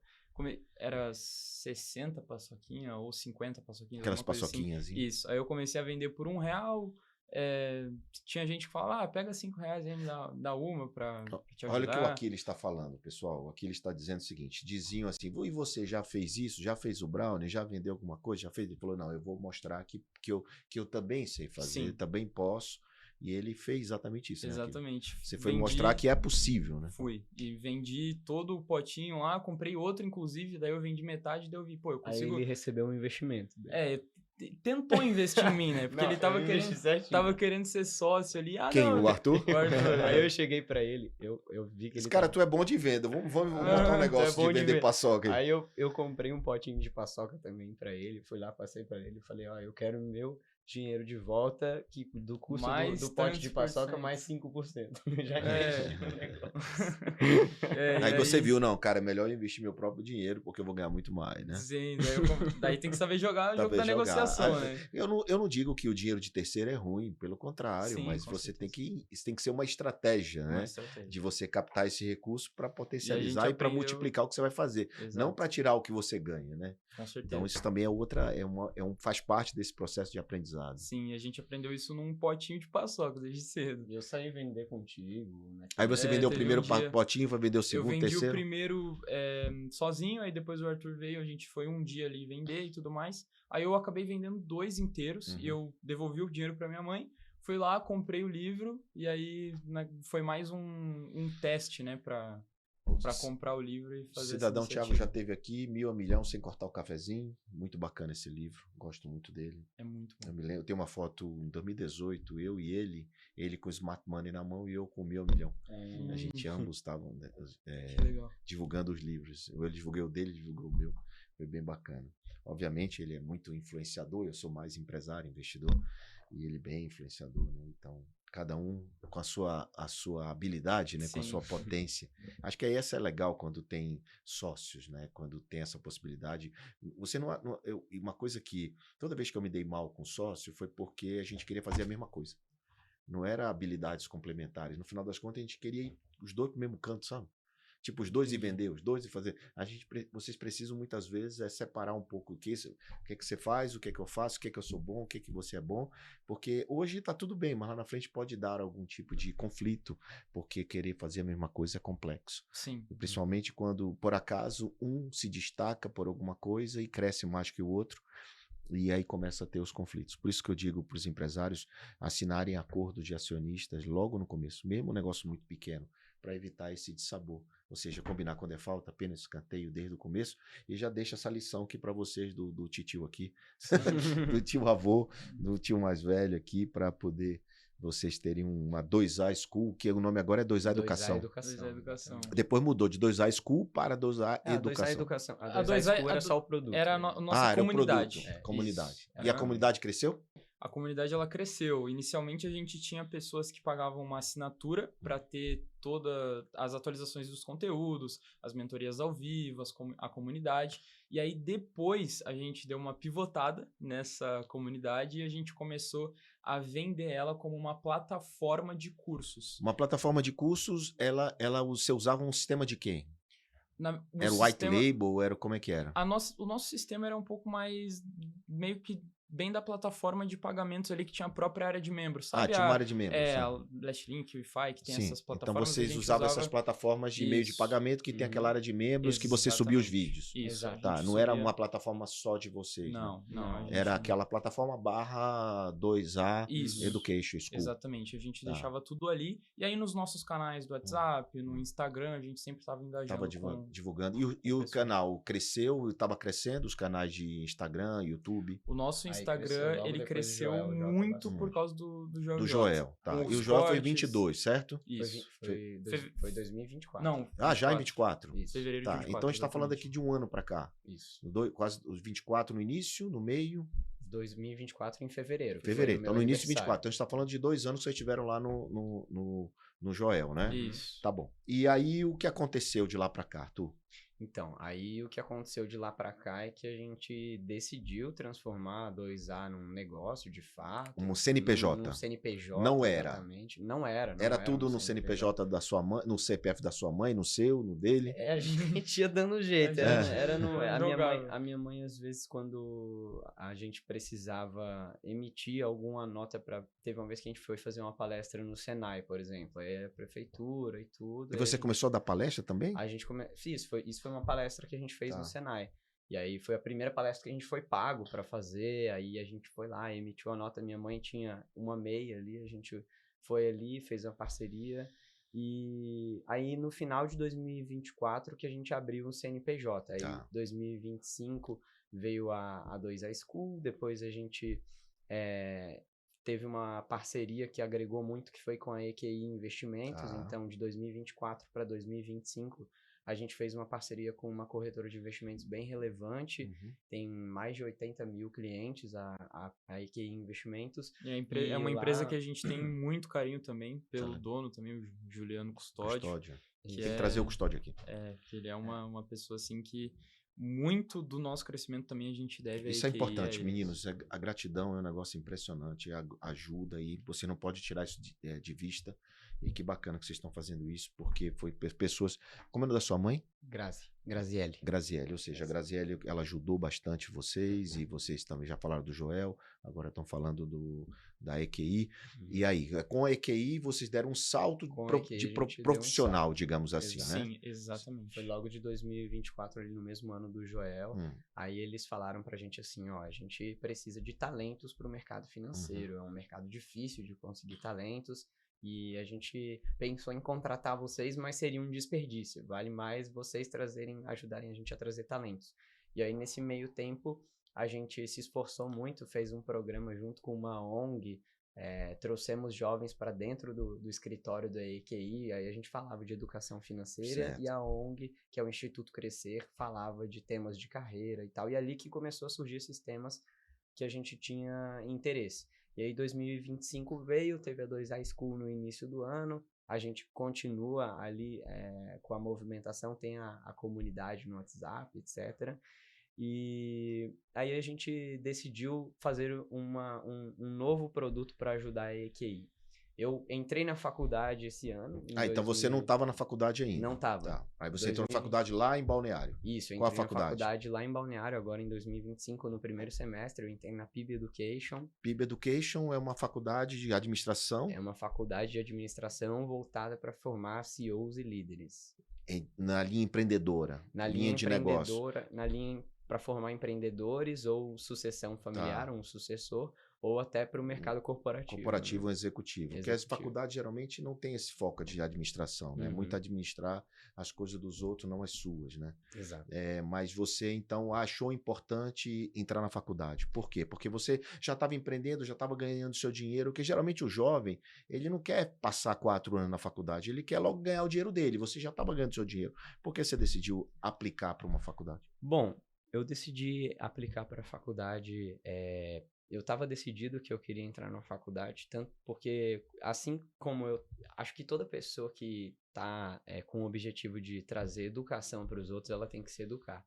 era 60 paçoquinha ou 50 paçoquinhas. Aquelas alguma coisa assim. paçoquinhas. Isso, aí eu comecei a vender por R$1, tinha gente que falava, pega R$5 aí, me dá uma pra te ajudar. Olha o que o Aquiles está falando, pessoal. O Aquiles está dizendo o seguinte: diziam assim, e você já fez isso? Já fez o brownie? Já vendeu alguma coisa? Já fez? Ele falou, não, eu vou mostrar que eu também sei fazer, Sim. também posso. E ele fez exatamente isso. Exatamente. Né, você foi mostrar que é possível, né? Fui. E vendi todo o potinho lá, comprei outro, inclusive, daí eu vendi metade, daí eu vi, pô, eu consigo... Aí ele recebeu um investimento. Tentou investir em mim, né? Porque ele tava querendo ser sócio ali. Ah, Quem? não, O Arthur? O Arthur. Aí eu cheguei pra ele, eu vi que Esse ele cara, tu é bom de venda. Vamos montar um negócio tu é bom de de vender venda. paçoca aí. Aí eu comprei um potinho de paçoca também pra ele, fui lá, passei pra ele e falei, ó, eu quero o meu dinheiro de volta, que do custo Mais do pote de paçoca, 5%. mais 5%. Já É. investi no negócio. Aí você viu, não, cara, é melhor eu investir meu próprio dinheiro, porque eu vou ganhar muito mais, né? Sim, daí tem que saber jogar o jogo Saber da jogar. negociação, né? Eu não digo que o dinheiro de terceiro é ruim, pelo contrário, Sim, mas com você tem certeza. isso tem que ser uma estratégia, né? Uma estratégia. De você captar esse recurso para E a potencializar gente e para aprendeu- multiplicar o que você vai fazer, Exato, não para tirar o que você ganha, né? com certeza. Então isso também faz parte desse processo de aprendizado. Sim, a gente aprendeu isso num potinho de paçoca desde cedo. Eu saí vender contigo, né? Aí você É, vendeu o teve primeiro um dia- potinho, vai vender o Eu segundo, vendi terceiro? o primeiro sozinho, aí depois o Arthur veio, a gente foi um dia ali vender e tudo mais. Aí eu acabei vendendo 2 inteiros e eu devolvi o dinheiro pra minha mãe. Fui lá, comprei o livro e aí foi mais um teste, né, pra comprar o livro e O fazer Cidadão essa Thiago iniciativa. já teve aqui, 1000 a milhão sem cortar o cafezinho. Muito bacana esse livro, gosto muito dele. É muito bom. Eu tenho uma foto em 2018, eu e ele com o Smart Money na mão e eu com 1000 a milhão. A gente ambos estavam Que legal. divulgando os livros. Eu divulguei o dele, ele divulgou o meu. Foi bem bacana. Obviamente ele é muito influenciador, eu sou mais empresário, investidor, e ele bem influenciador, né? Então, cada um com a sua habilidade, né? Com a Sim. sua potência. Acho que essa é legal quando tem sócios, né? Quando tem essa possibilidade. Você uma coisa que toda vez que eu me dei mal com sócio foi porque a gente queria fazer a mesma coisa. Não era habilidades complementares. No final das contas, a gente queria ir os dois pro mesmo canto, sabe? Tipo, os dois e vender, os dois e fazer. Vocês precisam muitas vezes separar um pouco o que você faz, o que eu faço, o que eu sou bom, o que você é bom, porque hoje tá tudo bem, mas lá na frente pode dar algum tipo de conflito, porque querer fazer a mesma coisa é complexo. Sim. E principalmente quando, por acaso, um se destaca por alguma coisa e cresce mais que o outro, E aí começa a ter os conflitos. Por isso que eu digo para os empresários assinarem acordo de acionistas logo no começo, mesmo um negócio muito pequeno, para evitar esse dissabor. Ou seja, combinar quando é falta, apenas escanteio desde o começo. E já deixa essa lição aqui para vocês do titio aqui, do tio avô, do tio mais velho aqui, para poder vocês terem uma 2A School, que o nome agora é 2A Educação. 2A Educação. Depois mudou de 2A School para 2A A 2A Educação. Educação. A A 2A 2A School era só o produto. Era a né? nossa Era o comunidade. produto, comunidade. Isso. E a comunidade cresceu? A comunidade ela cresceu. Inicialmente a gente tinha pessoas que pagavam uma assinatura para ter todas as atualizações dos conteúdos, as mentorias ao vivo, a comunidade. E aí depois a gente deu uma pivotada nessa comunidade e a gente começou a vender ela como uma plataforma de cursos. Uma plataforma de cursos, você usava um sistema de quem? No Era o white label? Era, como é que era? O nosso sistema era um pouco mais meio que bem da plataforma de pagamentos ali que tinha a própria área de membros, sabe? Tinha uma área de membros. É, a Lashlink, Wi-Fi, que tem essas Então plataformas. vocês usavam essas plataformas de meio de pagamento que tem aquela área de membros que você subia os vídeos. Isso. Tá, não era uma plataforma só de vocês. Não. Era aquela plataforma barra 2A Isso. Education School. Exatamente. A gente deixava tudo ali. E aí nos nossos canais do WhatsApp, no Instagram, a gente sempre estava engajando. Divulgando. E o canal cresceu? Estava crescendo os canais de Instagram, YouTube? O nosso Instagram, ele cresceu muito por causa do Joel. Do Joel, tá. E o Joel foi 22, certo? Isso. Foi 2024. Não. Já em 24? Isso. Fevereiro de Tá, 24. então a gente está falando aqui de um ano para cá. Isso. Quase os 24 no início, no meio. 2024 em fevereiro. Fevereiro, então no início de 24. Então a gente está falando de 2 anos que vocês estiveram lá no Joel, né? Isso. Tá bom. E aí o que aconteceu de lá para cá, Arthur? Então, aí o que aconteceu de lá pra cá é que a gente decidiu transformar a 2A num negócio de fato. Um CNPJ. Num CNPJ. Não era. Exatamente. Não era. Era tudo no CNPJ da sua mãe, no CPF da sua mãe, no seu, no dele? A gente ia dando jeito. A minha mãe, às vezes, quando a gente precisava emitir alguma nota para... Teve uma vez que a gente foi fazer uma palestra no Senai, por exemplo. Aí a prefeitura e tudo. E você começou a dar palestra também? A gente Isso foi uma palestra que a gente fez no Senai. E aí foi a primeira palestra que a gente foi pago para fazer. Aí a gente foi lá, emitiu a nota. Minha mãe tinha uma MEI ali, a gente foi ali, fez uma parceria. E aí no final de 2024 que a gente abriu um CNPJ. Aí em 2025 veio a 2A School, depois a gente teve uma parceria que agregou muito, que foi com a EQI Investimentos. Então de 2024 para 2025 a gente fez uma parceria com uma corretora de investimentos bem relevante, tem mais de 80 mil clientes, a EQI Investimentos. É uma empresa que a gente tem muito carinho também, pelo dono também, o Juliano Custódio. Tem que trazer o Custódio aqui. Que ele é uma pessoa assim que muito do nosso crescimento também a gente deve... Isso é importante, meninos. A gratidão é um negócio impressionante, ajuda e você não pode tirar isso de vista. E que bacana que vocês estão fazendo isso, porque foi pessoas... Como é o nome da sua mãe? Graziele. Graziele, ou seja, a Graziele, ela ajudou bastante vocês, e vocês também já falaram do Joel, agora estão falando da EQI. E aí, com a EQI, vocês deram um salto profissional, digamos assim, né? Sim, exatamente. Foi logo de 2024, ali no mesmo ano do Joel. Aí eles falaram pra gente assim, a gente precisa de talentos pro mercado financeiro, é um mercado difícil de conseguir talentos. E a gente pensou em contratar vocês, mas seria um desperdício. Vale mais vocês ajudarem a gente a trazer talentos. E aí, nesse meio tempo, a gente se esforçou muito, fez um programa junto com uma ONG, trouxemos jovens para dentro do escritório da EQI, aí a gente falava de educação financeira, e a ONG, que é o Instituto Crescer, falava de temas de carreira e tal. E ali que começou a surgir esses temas que a gente tinha interesse. E aí 2025 veio, teve a 2A School no início do ano, a gente continua ali com a movimentação, tem a comunidade no WhatsApp, etc. E aí a gente decidiu fazer um novo produto para ajudar a EQI. Eu entrei na faculdade esse ano. Então você não estava na faculdade ainda? Não estava. Tá. Aí você entrou na faculdade lá em Balneário. Isso, eu entrei na faculdade lá em Balneário, agora em 2025, no primeiro semestre, eu entrei na PIB Education. PIB Education é uma faculdade de administração? É uma faculdade de administração voltada para formar CEOs e líderes. Na linha empreendedora? Na linha de negócio? Na linha para formar empreendedores ou sucessão familiar, um sucessor, ou até para o mercado corporativo. Corporativo né? ou executivo. Porque as faculdades geralmente não têm esse foco de administração, né? Muito administrar as coisas dos outros, não as suas, né? Exato. Mas você, então, achou importante entrar na faculdade. Por quê? Porque você já estava empreendendo, já estava ganhando seu dinheiro, porque geralmente o jovem, ele não quer passar 4 anos na faculdade, ele quer logo ganhar o dinheiro dele. Você já estava ganhando seu dinheiro. Por que você decidiu aplicar para uma faculdade? Bom, eu decidi aplicar para a faculdade. Eu estava decidido que eu queria entrar na faculdade, tanto porque, assim como eu acho que toda pessoa que está com o objetivo de trazer educação para os outros, ela tem que se educar.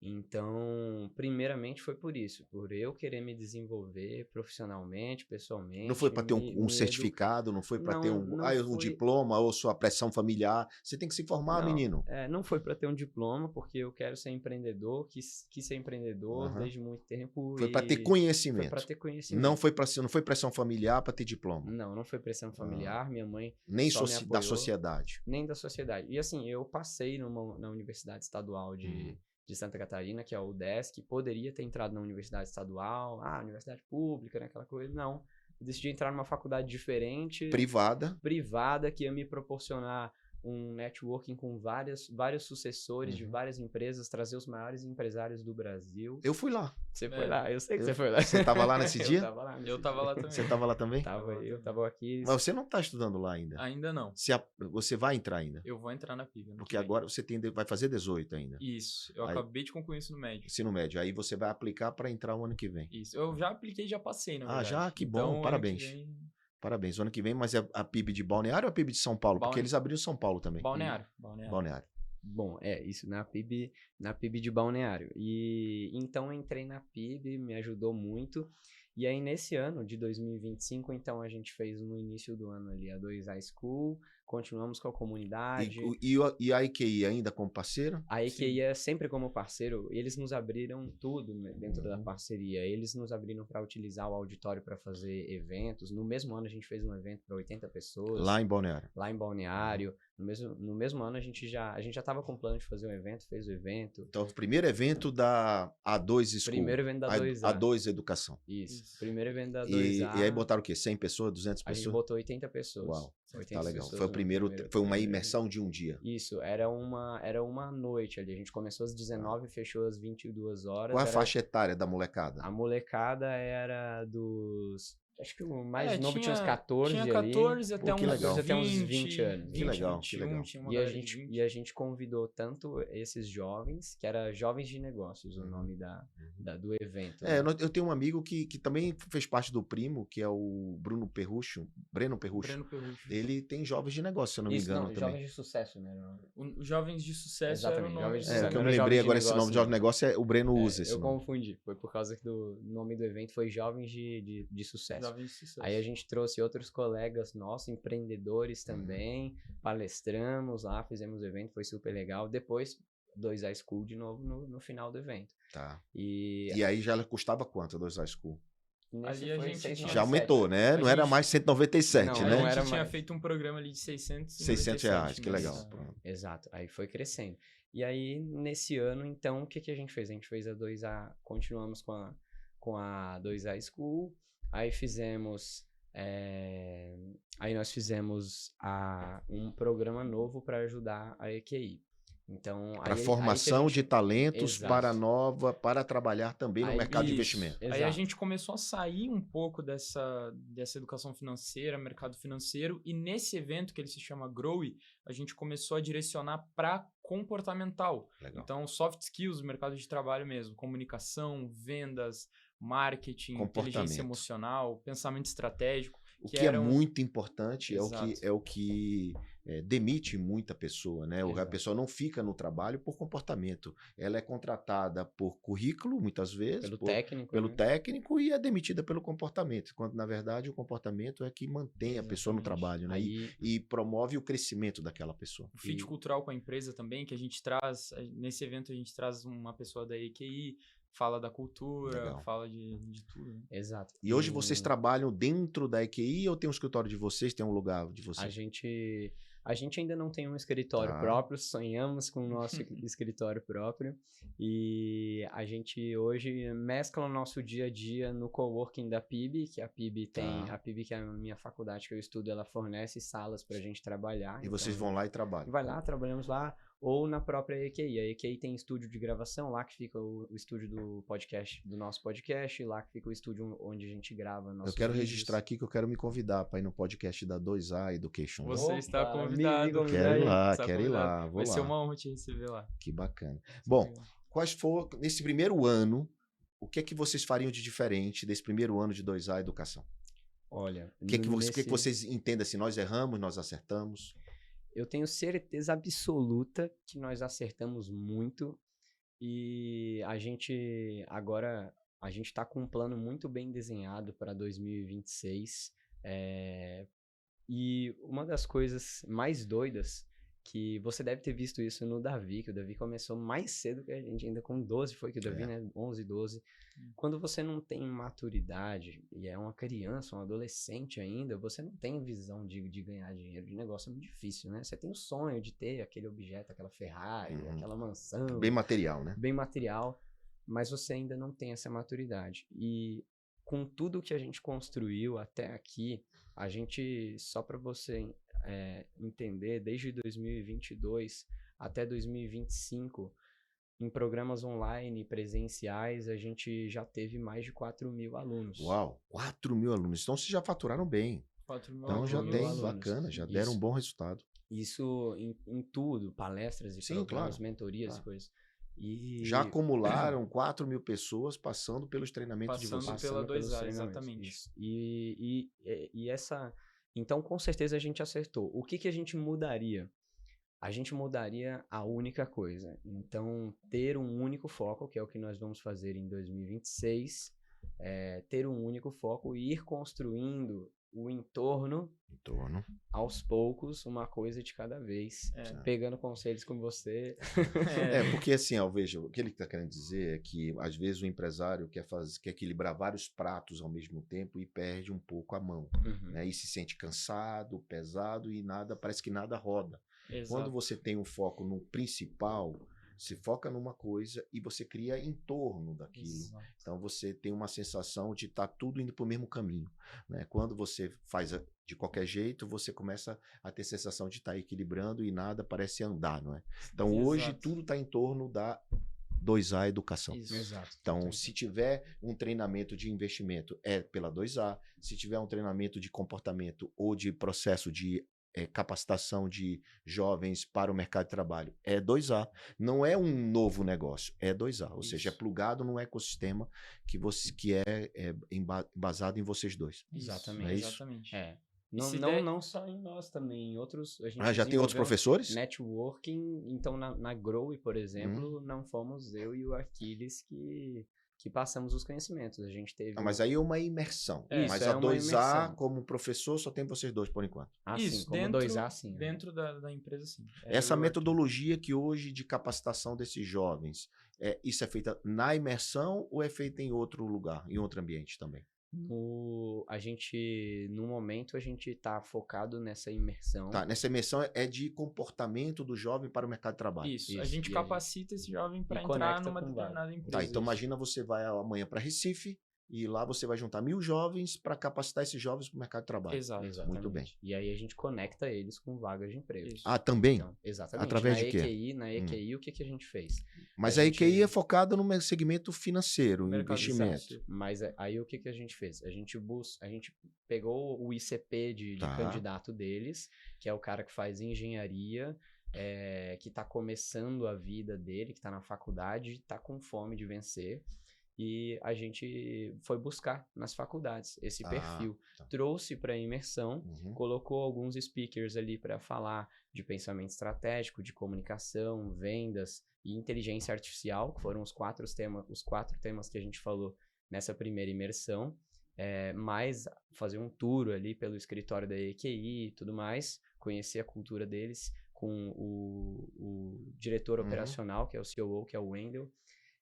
Então, primeiramente foi por isso, por eu querer me desenvolver profissionalmente, pessoalmente. Não foi para ter um certificado, não foi para ter um foi... diploma ou sua pressão familiar. Você tem que se formar, menino. Não foi para ter um diploma, porque eu quero ser empreendedor, quis ser empreendedor desde muito tempo. Foi para ter conhecimento. Foi para ter conhecimento. Não foi pressão familiar para ter diploma. Não foi pressão familiar. Minha mãe nem só me apoiou, da sociedade. Nem da sociedade. E assim, eu passei na Universidade Estadual de Santa Catarina, que é a UDESC, poderia ter entrado na Universidade Estadual, Universidade Pública, né, aquela coisa. Não. Eu decidi entrar numa faculdade diferente. Privada, que ia me proporcionar um networking com vários sucessores de várias empresas, trazer os maiores empresários do Brasil. Eu fui lá. Você foi lá, eu sei que você foi lá. Você estava lá nesse dia? Eu tava lá também. Você estava lá também? Eu tava aqui. Mas você não está estudando lá ainda? Ainda não. Você vai entrar ainda? Eu vou entrar na PIB. Porque agora você vai fazer 18 ainda. Isso. Eu acabei de concluir ensino médio. Ensino médio. Aí você vai aplicar para entrar o ano que vem. Isso. Eu já apliquei e já passei, na verdade. Já? Que bom. Então, parabéns. Parabéns. O ano que vem, mas é a PIB de Balneário ou a PIB de São Paulo? Porque eles abriram São Paulo também. Balneário. Bom, isso, na PIB de Balneário. E então eu entrei na PIB, me ajudou muito. E aí nesse ano de 2025, então a gente fez no início do ano ali a 2A School, continuamos com a comunidade. E a IQI ainda como parceiro? A IQI é sempre como parceiro, eles nos abriram tudo, né, dentro da parceria. Eles nos abriram para utilizar o auditório para fazer eventos. No mesmo ano a gente fez um evento para 80 pessoas. Lá em Balneário. No mesmo ano a gente já estava com plano de fazer um evento, fez o evento. Então, o primeiro evento da A2 School. Primeiro evento da 2A. A2 Educação. Isso. Primeiro evento da 2A. E aí botaram o quê? 100 pessoas, 200 pessoas? A gente botou 80 pessoas. Uau, 80 tá legal. pessoas Foi foi uma imersão de um dia. Isso, era uma noite ali. A gente começou às 19 e fechou às 22 horas. Qual é a faixa etária da molecada? A molecada era dos... Acho que o mais novo tinha uns 14 ali. Tinha 14 até uns 20 anos. Que legal, 21, que legal. E a gente convidou tanto esses jovens, que era Jovens de Negócios, o nome do evento. Né? Eu tenho um amigo que também fez parte do Primo, que é o Breno Perrucho. Ele tem Jovens de Negócios, se eu não me engano. Também. Jovens de Sucesso, né? Os Jovens de Sucesso. Exatamente, era o nome. Que eu me lembrei agora, esse nome de Jovem de Negócio, o Breno usa esse nome. Eu confundi, foi por causa que o nome do evento foi Jovens de Sucesso. Aí a gente trouxe outros colegas nossos, empreendedores também, palestramos lá, fizemos o evento, foi super legal. Depois, 2A School de novo no final do evento. Tá. E aí já custava quanto a 2A School? Ali a gente já aumentou, né? Não era mais 197, né? A gente tinha feito um programa ali de 600 reais, que legal. Exato, aí foi crescendo. E aí, nesse ano, então, o que a gente fez? A gente fez a 2A, continuamos com a 2A School, aí fizemos... Aí nós fizemos um programa novo para ajudar a EQI. Então, para formação de talentos para trabalhar também no mercado de investimento. Aí a gente começou a sair um pouco dessa educação financeira, mercado financeiro, e nesse evento que ele se chama Grow, a gente começou a direcionar para comportamental. Legal. Então, soft skills, mercado de trabalho mesmo, comunicação, vendas, marketing, inteligência emocional, pensamento estratégico. O que é muito importante é o que demite muita pessoa, né? A pessoa não fica no trabalho por comportamento. Ela é contratada por currículo, muitas vezes. Pelo técnico e é demitida pelo comportamento. Quando, na verdade, o comportamento é que mantém a pessoa no trabalho, né? E promove o crescimento daquela pessoa. O fit cultural com a empresa também, que a gente traz... Nesse evento, a gente traz uma pessoa da EQI, fala da cultura, fala de tudo. Né? Exato. E hoje vocês trabalham dentro da EQI ou tem um escritório de vocês, tem um lugar de vocês? A gente A gente ainda não tem um escritório Tá. próprio, sonhamos com o nosso escritório próprio. E a gente hoje mescla o nosso dia a dia no coworking da PIB, que a PIB tem, Tá. a PIB, que é a minha faculdade que eu estudo, ela fornece salas pra gente trabalhar. E vocês então, vão lá e trabalham. vai lá, trabalhamos lá, ou na própria EQI. A EQI tem estúdio de gravação, lá que fica o estúdio do podcast, do nosso podcast, lá que fica o estúdio onde a gente grava nossos Eu quero vídeos. registrar aqui que eu quero me convidar para ir no podcast da 2A Education. Você está Opa, me convidado. convida Quero ir aí. lá, Está quero ir convidado. lá, vou Vai ser lá. uma honra te receber lá. Que bacana. Bom, quais foram, nesse primeiro ano, o que é que vocês fariam de diferente desse primeiro ano de 2A Educação? Olha, O que é que vocês entendem assim? Nós erramos, nós acertamos? eu tenho certeza absoluta que nós acertamos muito e a gente agora está com um plano muito bem desenhado para 2026. E uma das coisas mais doidas que você deve ter visto isso no Davi, que o Davi começou mais cedo que a gente, ainda com 12, foi que o Davi, né? 11, 12. Quando você não tem maturidade e é uma criança, um adolescente ainda, você não tem visão de ganhar dinheiro de negócio, é muito difícil, né? Você tem o sonho de ter aquele objeto, aquela Ferrari, aquela mansão. Bem material, né? Bem material, mas você ainda não tem essa maturidade. E com tudo que a gente construiu até aqui, a gente, só para você entender, desde 2022 até 2025, em programas online presenciais, a gente já teve mais de 4.000 alunos. Uau, 4.000 alunos. Então vocês já faturaram bem. 4.000 Então já alunos. tem, alunos. bacana, já deram um bom resultado. Isso em tudo, palestras e Sim, programas, claro, mentorias claro. e coisas. E Já acumularam 4.000 pessoas passando pelos treinamentos de Passando vocês. pela pelos 2A, treinamentos, exatamente. isso. E essa... Então, com certeza, a gente acertou. O que a gente mudaria? A gente mudaria a única coisa. Então, ter um único foco, que é o que nós vamos fazer em 2026, ter um único foco e ir construindo o entorno aos poucos, uma coisa de cada vez, pegando conselhos com você. Porque assim, veja, o que ele está querendo dizer é que às vezes o empresário quer equilibrar vários pratos ao mesmo tempo e perde um pouco a mão, né? E se sente cansado, pesado e parece que nada roda. Exato. Quando você tem um foco no principal, se foca numa coisa e você cria em torno daquilo. Exato. Então você tem uma sensação de estar tudo indo para o mesmo caminho, né? Quando você faz de qualquer jeito, você começa a ter sensação de estar equilibrando e nada parece andar, não é? Então hoje Exato. tudo está em torno da 2A Educação. Isso. Exato. Então, se tiver um treinamento de investimento, é pela 2A. Se tiver um treinamento de comportamento ou de processo de capacitação de jovens para o mercado de trabalho, é 2A. Não é um novo negócio, é 2A. Ou seja, é plugado num ecossistema que é embasado em vocês dois. Exatamente. Não é isso? Exatamente. Não só em nós, também em outros. A gente Já tem outros desenvolveu professores? Networking. Então, na Grow, por exemplo, não fomos eu e o Aquiles que passamos os conhecimentos. A gente teve. Mas aí é uma imersão. Mas Isso, a é uma 2A, imersão. como professor, só tem vocês dois por enquanto. Isso, como dentro, 2A, sim. dentro da empresa, sim. Essa metodologia que hoje de capacitação desses jovens, isso é feita na imersão ou é feita em outro lugar, em outro ambiente também? No momento, a gente está focado nessa imersão. Tá, nessa imersão é de comportamento do jovem para o mercado de trabalho. Isso. A gente capacita esse jovem para entrar conecta numa com determinada empresa. Tá, então imagina você vai amanhã para Recife e lá você vai juntar 1.000 jovens para capacitar esses jovens para o mercado de trabalho. Exato. Exatamente. Muito bem. E aí a gente conecta eles com vagas de emprego. Isso. Ah, também? Então, exatamente. Através de quê? Na EQI, o que a gente fez? Mas a EQI é focada no segmento financeiro, Mercado investimento. financeiro. Mas aí o que a gente fez? A gente pegou o ICP de candidato deles, que é o cara que faz engenharia, que está começando a vida dele, que está na faculdade, está com fome de vencer. E a gente foi buscar nas faculdades esse perfil. Tá. Trouxe para a imersão, colocou alguns speakers ali para falar de pensamento estratégico, de comunicação, vendas e inteligência artificial, que foram os quatro temas que a gente falou nessa primeira imersão. Mais fazer um tour ali pelo escritório da EQI e tudo mais, conhecer a cultura deles com o diretor operacional, que é o COO, que é o Wendel.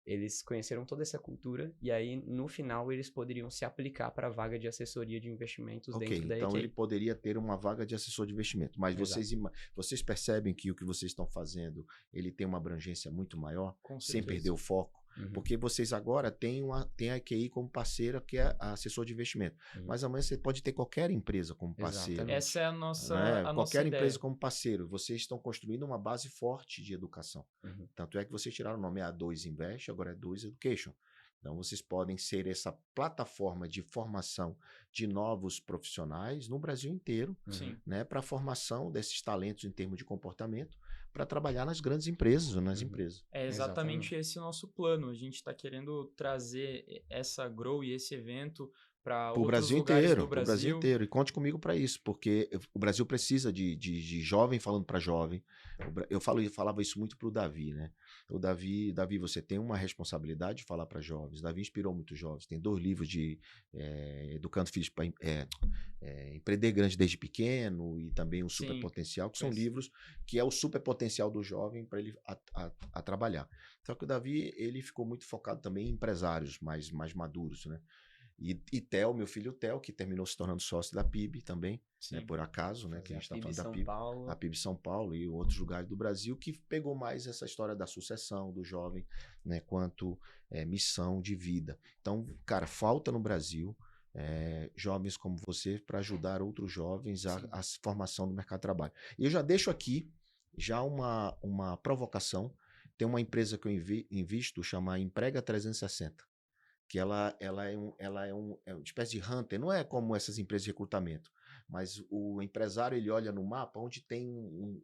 eles conheceram toda essa cultura e aí, no final, eles poderiam se aplicar para a vaga de assessoria de investimentos Ok, dentro da então EQI. ele poderia ter uma vaga de assessor de investimento, mas Exato. vocês percebem que o que vocês estão fazendo, ele tem uma abrangência muito maior, Com sem certeza. perder o foco, Uhum. porque vocês agora têm a EQI como parceira, que é a assessor de investimento, Uhum. mas amanhã você pode ter qualquer empresa como parceiro. Exatamente. Essa é a nossa, Né? a nossa Qualquer ideia. empresa como parceiro, vocês estão construindo uma base forte de educação. Uhum. Tanto é que vocês tiraram o nome A2 Invest, agora é A2 Education. Então, vocês podem ser essa plataforma de formação de novos profissionais no Brasil inteiro, Sim. né, para a formação desses talentos em termos de comportamento, para trabalhar nas grandes empresas ou nas Uhum. empresas. É exatamente esse o nosso plano. A gente está querendo trazer essa Grow e esse evento para Para o outros Brasil lugares inteiro, do para o Brasil Brasil. inteiro. E conte comigo para isso, porque o Brasil precisa de jovem falando para jovem. Eu falava isso muito para o Davi, né? O Davi, você tem uma responsabilidade de falar para jovens. O Davi inspirou muitos jovens. Tem 2 livros de Educando Filhos para Empreender Grande desde Pequeno e também o Super Sim, Potencial, que são conheço. livros que é o super potencial do jovem para ele a trabalhar. Só que o Davi, ele ficou muito focado também em empresários mais maduros, né? E Theo, meu filho Theo, que terminou se tornando sócio da PIB também, né, Sim. por acaso, né, que a gente está PIB falando da São PIB, Paulo. a PIB São Paulo e outros lugares do Brasil, que pegou mais essa história da sucessão do jovem, né, quanto missão de vida. Então, cara, falta no Brasil jovens como você para ajudar outros jovens a formação do mercado de trabalho. E eu já deixo aqui já uma provocação. Tem uma empresa que eu invisto, chama Emprega 360. Que ela é uma espécie de hunter, não é como essas empresas de recrutamento, mas o empresário ele olha no mapa onde tem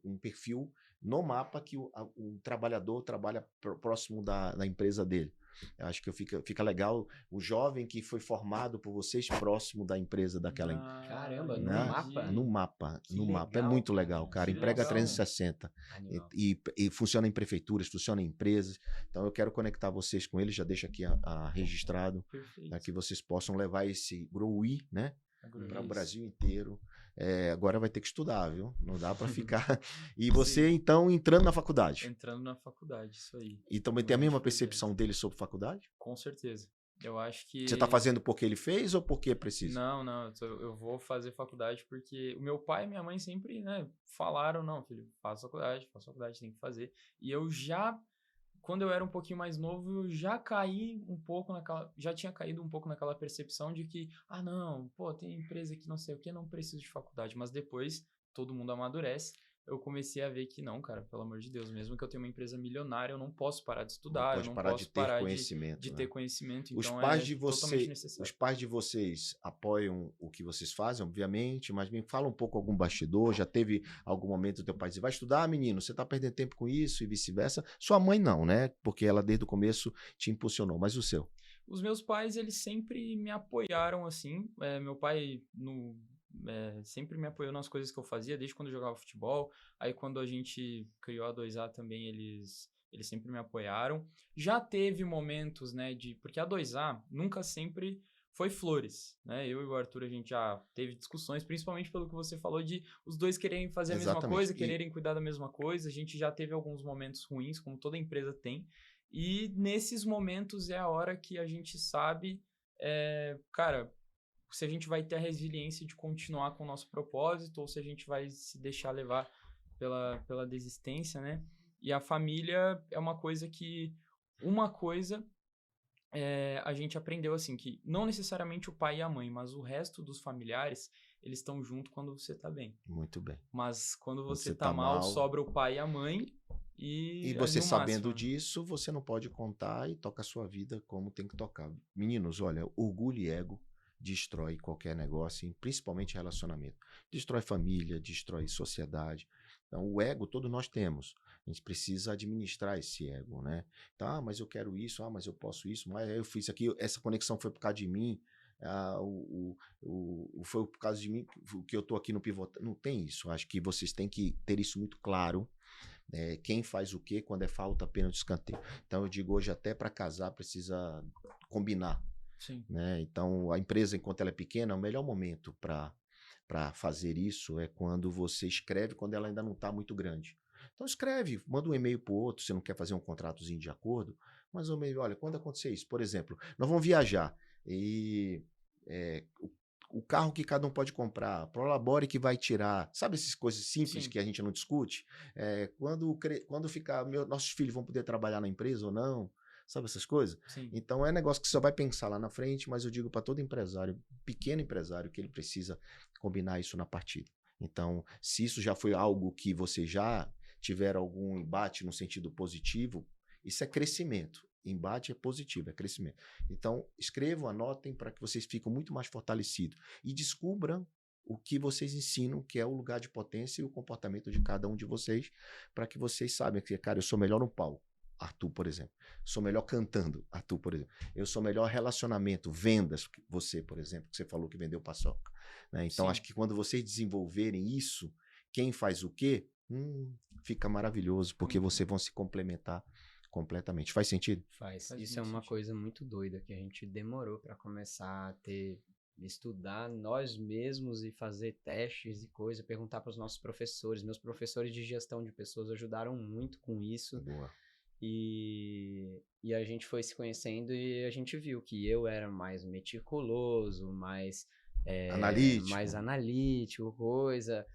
um perfil no mapa que o trabalhador trabalha próximo da empresa dele. Eu acho que fica legal o jovem que foi formado por vocês próximo da empresa daquela empresa. Caramba, no Né? mapa? No mapa, Que no mapa. É legal, muito legal, cara. Que Emprega legal. 360. Animal. E funciona em prefeituras, funciona em empresas. Então eu quero conectar vocês com ele, já deixo aqui registrado, Perfeito. para que vocês possam levar esse Growi, né, para o Isso. Brasil inteiro. Agora vai ter que estudar, viu? Não dá para ficar. E você, então, entrando na faculdade. Entrando na faculdade, isso aí. E também tem a mesma Grande percepção dele sobre faculdade? Com certeza. Eu acho que... Você está fazendo porque ele fez ou porque precisa? Não, eu vou fazer faculdade porque o meu pai e minha mãe sempre, né, falaram, não, filho, faça faculdade, tem que fazer. E eu já, quando eu era um pouquinho mais novo, eu já tinha caído um pouco naquela percepção de que, não, pô, tem empresa que não sei o que, não preciso de faculdade. Mas depois, todo mundo amadurece. Eu comecei a ver que não, cara, pelo amor de Deus, mesmo que eu tenha uma empresa milionária, eu não posso parar de estudar, eu não posso parar de ter conhecimento, Os então pais totalmente necessário. Os pais de vocês apoiam o que vocês fazem, obviamente, mas me fala um pouco algum bastidor, já teve algum momento o teu pai dizer, vai estudar, menino, você tá perdendo tempo com isso e vice-versa. Sua mãe não, né? Porque ela desde o começo te impulsionou, mas o seu? Os meus pais, eles sempre me apoiaram, assim, meu pai sempre me apoiou nas coisas que eu fazia, desde quando eu jogava futebol. Aí quando a gente criou a 2A também, eles sempre me apoiaram. Já teve momentos, né, porque a 2A nunca sempre foi flores, né? Eu e o Arthur, a gente já teve discussões, principalmente pelo que você falou de os dois quererem fazer a mesma coisa, quererem cuidar da mesma coisa. A gente já teve alguns momentos ruins, como toda empresa tem. E nesses momentos é a hora que a gente sabe, cara, se a gente vai ter a resiliência de continuar com o nosso propósito ou se a gente vai se deixar levar pela desistência, né? E a família é uma coisa que... a gente aprendeu assim, que não necessariamente o pai e a mãe, mas o resto dos familiares, eles estão junto quando você tá bem. Muito bem. Mas quando você tá mal, sobra o pai e a mãe e você sabendo disso, você não pode contar e toca a sua vida como tem que tocar. Meninos, olha, orgulho e ego destrói qualquer negócio, principalmente relacionamento. Destrói família, destrói sociedade. Então, o ego todos nós temos. A gente precisa administrar esse ego, né? Tá, mas eu quero isso, mas eu posso isso, mas eu fiz isso aqui, essa conexão foi por causa de mim, foi por causa de mim que eu tô aqui no Pivot. Não tem isso. Acho que vocês têm que ter isso muito claro. Quem faz o quê, quando é falta, pênalti, escanteio. Então, eu digo hoje, até para casar, precisa combinar. Sim. Né? Então, a empresa, enquanto ela é pequena, o melhor momento para fazer isso é quando você escreve, quando ela ainda não está muito grande. Então escreve, manda um e-mail para o outro, se não quer fazer um contratozinho de acordo, mas um e-mail, olha, quando acontecer isso, por exemplo, nós vamos viajar e o carro que cada um pode comprar, Prolabore que vai tirar, sabe essas coisas simples Sim. que a gente não discute? Quando ficar, nossos filhos vão poder trabalhar na empresa ou não? Sabe essas coisas? Sim. Então é negócio que você só vai pensar lá na frente, mas eu digo para todo empresário, pequeno empresário, que ele precisa combinar isso na partida. Então, se isso já foi algo que você já tiver algum embate no sentido positivo, isso é crescimento. Embate é positivo, é crescimento. Então, escrevam, anotem para que vocês fiquem muito mais fortalecidos e descubram o que vocês ensinam, que é o lugar de potência e o comportamento de cada um de vocês, para que vocês saibam que, cara, eu sou melhor no palco. Arthur, por exemplo. Sou melhor cantando, Arthur, por exemplo. Eu sou melhor relacionamento, vendas, você, por exemplo, que você falou que vendeu paçoca. Né? Então, Sim. acho que quando vocês desenvolverem isso, quem faz o quê, fica maravilhoso, porque vocês vão se complementar completamente. Faz sentido? Faz. Isso muito é uma sentido. coisa muito doida que a gente demorou para começar a estudar nós mesmos e fazer testes e coisa, perguntar para os nossos professores. Meus professores de gestão de pessoas ajudaram muito com isso. Boa. E a gente foi se conhecendo e a gente viu que eu era mais meticuloso, mais analítico, coisa.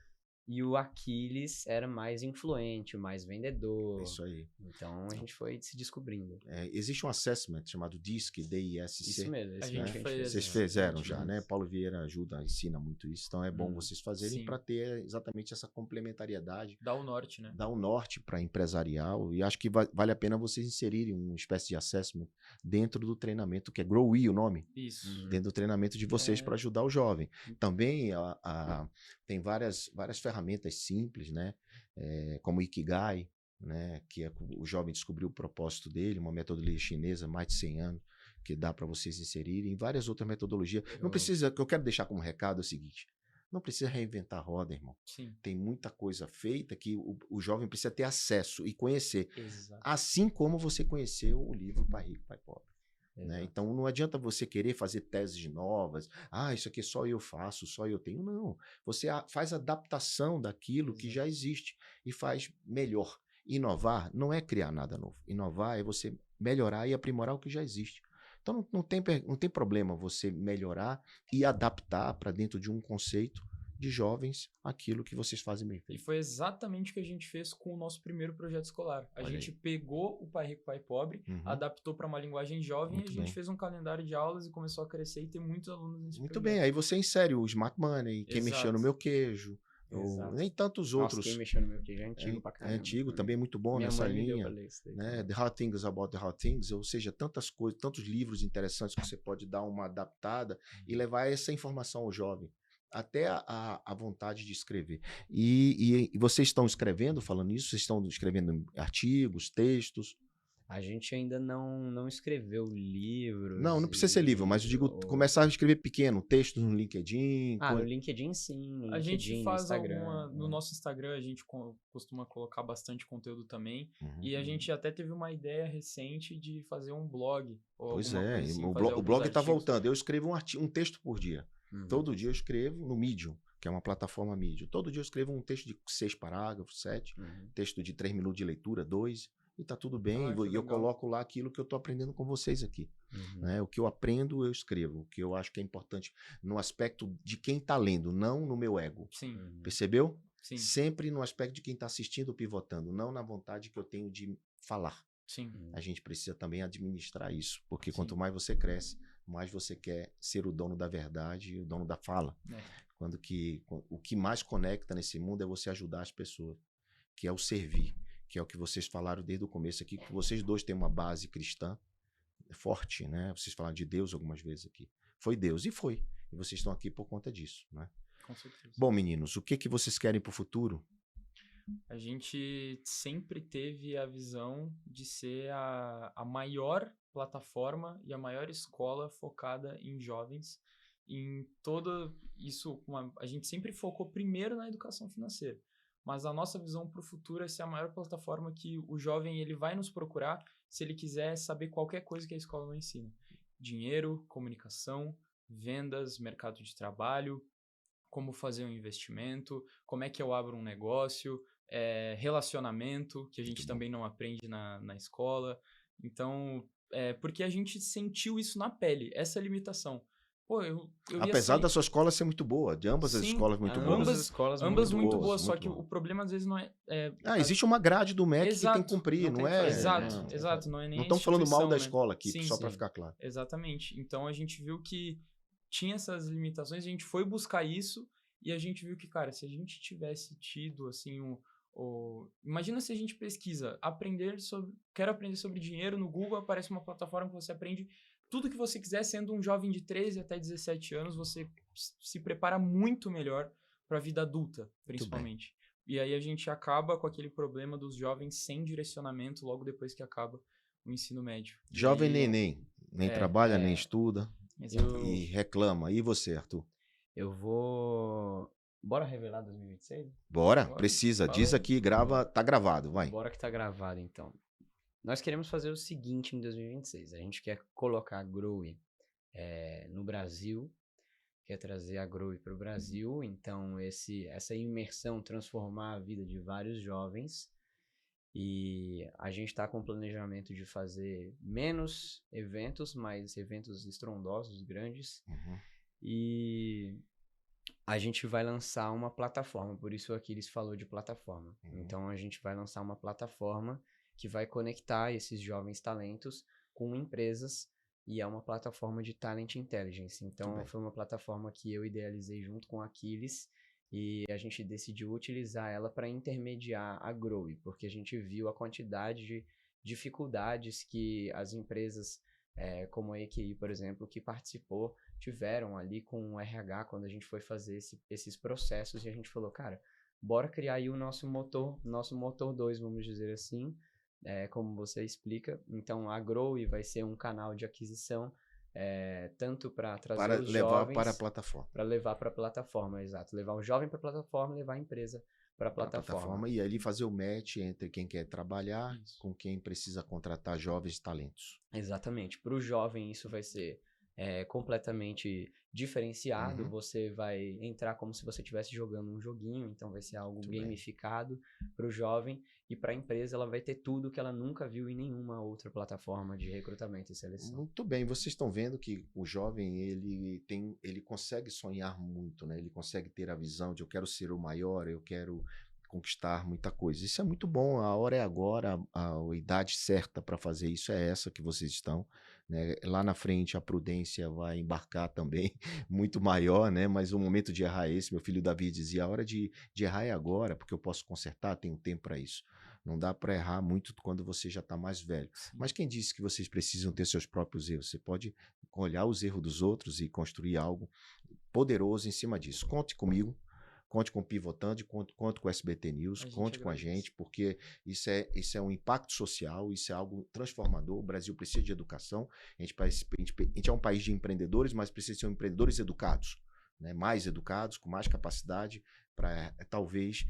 E o Aquiles era mais influente, mais vendedor. Isso aí. Então a gente foi se descobrindo. Existe um assessment chamado DISC, D-I-S-C. Isso mesmo. A gente fez. Vocês fizeram já, Sim. né? Paulo Vieira ajuda, ensina muito isso. Então é bom vocês fazerem Sim. para ter exatamente essa complementariedade. Dá o norte, né? Dá um norte para empresarial. E acho que vale a pena vocês inserirem uma espécie de assessment dentro do treinamento, que é Grow-E o nome. Isso. Dentro do treinamento de vocês para ajudar o jovem. Também tem várias ferramentas simples, né? Como o Ikigai, né? Que é o jovem descobriu o propósito dele, uma metodologia chinesa, mais de 100 anos, que dá para vocês inserirem, e várias outras metodologias. Não precisa, o que eu quero deixar como recado é o seguinte, não precisa reinventar a roda, irmão. Sim. Tem muita coisa feita que o jovem precisa ter acesso e conhecer. Exato. Assim como você conheceu o livro Pai Rico, Pai Pobre. Né? Então não adianta você querer fazer teses novas, isso aqui só eu faço, só eu tenho, não. Você faz adaptação daquilo que já existe e faz melhor. Inovar não é criar nada novo, inovar é você melhorar e aprimorar o que já existe. Então não tem problema você melhorar e adaptar para dentro de um conceito de jovens aquilo que vocês fazem bem E feito. foi exatamente o que a gente fez com o nosso primeiro projeto escolar. A gente pegou o Pai Rico, Pai Pobre, adaptou para uma linguagem jovem, Muito e a gente bem. fez um calendário de aulas e começou a crescer e ter muitos alunos nesse Muito projeto. bem, aí você insere o Smart Money, quem Exato. mexeu no meu queijo, Exato. nem tantos Nossa, outros. quem mexeu no meu queijo é antigo pra É caramba. antigo, também muito bom Minha nessa mãe me deu linha. pra ler isso daí Né? também. The How Things About the How Things, ou seja, tantas coisas, tantos livros interessantes que você pode dar uma adaptada e levar essa informação ao jovem, até a vontade de escrever. E vocês estão escrevendo, falando isso, vocês estão escrevendo artigos, textos? A gente ainda não escreveu livros. Não precisa ser livro, mas eu digo começar a escrever pequeno, textos no LinkedIn. No LinkedIn sim, no A gente LinkedIn, faz no Instagram. no nosso Instagram, a gente costuma colocar bastante conteúdo também. Uhum. E a gente até teve uma ideia recente de fazer um blog. Ou Pois alguma é, coisa assim, o fazer blog alguns está artigos. voltando. Eu escrevo um texto por dia. Todo dia eu escrevo no Medium, que é uma plataforma Medium. Todo dia eu escrevo um texto de 6 parágrafos, 7, texto de 3 minutos de leitura, 2, e tá tudo bem. Ah, que E eu legal. coloco lá aquilo que eu tô aprendendo com vocês aqui. Né? O que eu aprendo, eu escrevo. O que eu acho que é importante no aspecto de quem tá lendo, não no meu ego. Sim, Percebeu? sim, Sempre no aspecto de quem tá assistindo, pivotando, não na vontade que eu tenho de falar. sim. A gente precisa também administrar isso, porque Sim. quanto mais você cresce, mais você quer ser o dono da verdade e o dono da fala. O que mais conecta nesse mundo é você ajudar as pessoas, que é o servir, que é o que vocês falaram desde o começo aqui, que vocês dois têm uma base cristã forte, né? Vocês falaram de Deus algumas vezes aqui. Foi Deus, e foi. E vocês estão aqui por conta disso, né? Com certeza. Bom, meninos, o que vocês querem para o futuro? A gente sempre teve a visão de ser a maior plataforma e a maior escola focada em jovens. Em todo isso, a gente sempre focou primeiro na educação financeira. Mas a nossa visão para o futuro é ser a maior plataforma que o jovem ele vai nos procurar se ele quiser saber qualquer coisa que a escola não ensina. Dinheiro, comunicação, vendas, mercado de trabalho, como fazer um investimento, como é que eu abro um negócio, relacionamento, que a gente Muito bom. também não aprende na escola. Então, porque a gente sentiu isso na pele, essa limitação. Pô, eu ia Apesar sair... da sua escola ser muito boa, de ambas as Sim, escolas muito boas. Ambas as escolas ambas muito boas, boas, só muito que boas. o problema às vezes não é... Existe uma grade do MEC que tem que cumprir, não não tem o que é? fazer, Exato, né? exato, não é nem Não a estamos falando mal instituição, da né? escola aqui, Sim, só para sim. ficar claro. Exatamente. Então a gente viu que tinha essas limitações, a gente foi buscar isso e a gente viu que, cara, se a gente tivesse tido, assim, imagina se a gente pesquisa, quero aprender sobre dinheiro, no Google aparece uma plataforma que você aprende tudo que você quiser, sendo um jovem de 13 até 17 anos, você se prepara muito melhor para a vida adulta, principalmente. E aí a gente acaba com aquele problema dos jovens sem direcionamento logo depois que acaba o ensino médio. E Jovem aí, neném, nem É, trabalha, nem estuda exatamente. e reclama. E você, Arthur? Eu vou... Bora revelar 2026? Bora, Bora, precisa. fala Diz aí. aqui, grava, tá gravado, vai. Bora que tá gravado, então. Nós queremos fazer o seguinte em 2026. A gente quer colocar a Growy no Brasil, quer trazer a Growy para o Brasil. Então, essa imersão, transformar a vida de vários jovens. E a gente está com o planejamento de fazer menos eventos, mas eventos estrondosos, grandes. Uhum. E a gente vai lançar uma plataforma, por isso aqui eles falou de plataforma. Uhum. Então a gente vai lançar uma plataforma que vai conectar esses jovens talentos com empresas e é uma plataforma de Talent Intelligence. Então foi uma plataforma que eu idealizei junto com a Aquiles e a gente decidiu utilizar ela para intermediar a Growy, porque a gente viu a quantidade de dificuldades que as empresas como a EQI, por exemplo, que participou, tiveram ali com o RH quando a gente foi fazer esses processos e a gente falou, cara, bora criar aí o nosso motor 2, vamos dizer assim, como você explica. Então, a Growy vai ser um canal de aquisição tanto para trazer Para os levar jovens... para a plataforma. Para levar para a plataforma, exato. Levar o jovem para a plataforma, levar a empresa para a plataforma. E ali fazer o match entre quem quer trabalhar Isso. com quem precisa contratar jovens talentos. Exatamente. Para o jovem, isso vai ser completamente diferenciado. Uhum. Você vai entrar como se você estivesse jogando um joguinho, então vai ser algo Muito gamificado para o jovem. E para a empresa, ela vai ter tudo que ela nunca viu em nenhuma outra plataforma de recrutamento e seleção. Muito bem, vocês estão vendo que o jovem ele consegue sonhar muito, né? Ele consegue ter a visão de eu quero ser o maior, eu quero conquistar muita coisa. Isso é muito bom, a hora é agora, a idade certa para fazer isso é essa que vocês estão, né? Lá na frente a prudência vai embarcar também, muito maior, né? Mas o momento de errar é esse, meu filho Davi dizia, a hora de errar é agora, porque eu posso consertar, tenho tempo para isso. Não dá para errar muito quando você já está mais velho. Sim. Mas quem disse que vocês precisam ter seus próprios erros? Você pode olhar os erros dos outros e construir algo poderoso em cima disso. Conte comigo, conte com o Pivotando, conte com o SBT News, conte com a gente, porque isso é um impacto social, isso é algo transformador. O Brasil precisa de educação. A gente é um país de empreendedores, mas precisa ser empreendedores educados, né? Mais educados, com mais capacidade, para talvez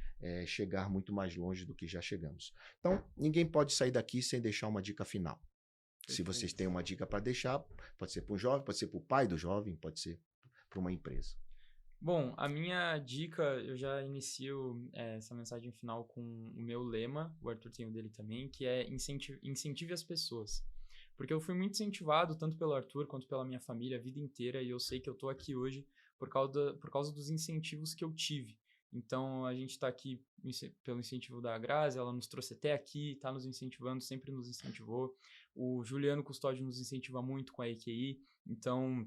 chegar muito mais longe do que já chegamos. Então, ninguém pode sair daqui sem deixar uma dica final. Se vocês têm uma dica para deixar, pode ser para um jovem, pode ser para o pai do jovem, pode ser para uma empresa. Bom, a minha dica, eu já inicio essa mensagem final com o meu lema, o Arthur tem o dele também, que é incentive as pessoas. Porque eu fui muito incentivado, tanto pelo Arthur quanto pela minha família, a vida inteira, e eu sei que eu tô aqui hoje por causa dos incentivos que eu tive. Então, a gente está aqui pelo incentivo da Grazi, ela nos trouxe até aqui, está nos incentivando, sempre nos incentivou. O Juliano Custódio nos incentiva muito com a EQI. Então,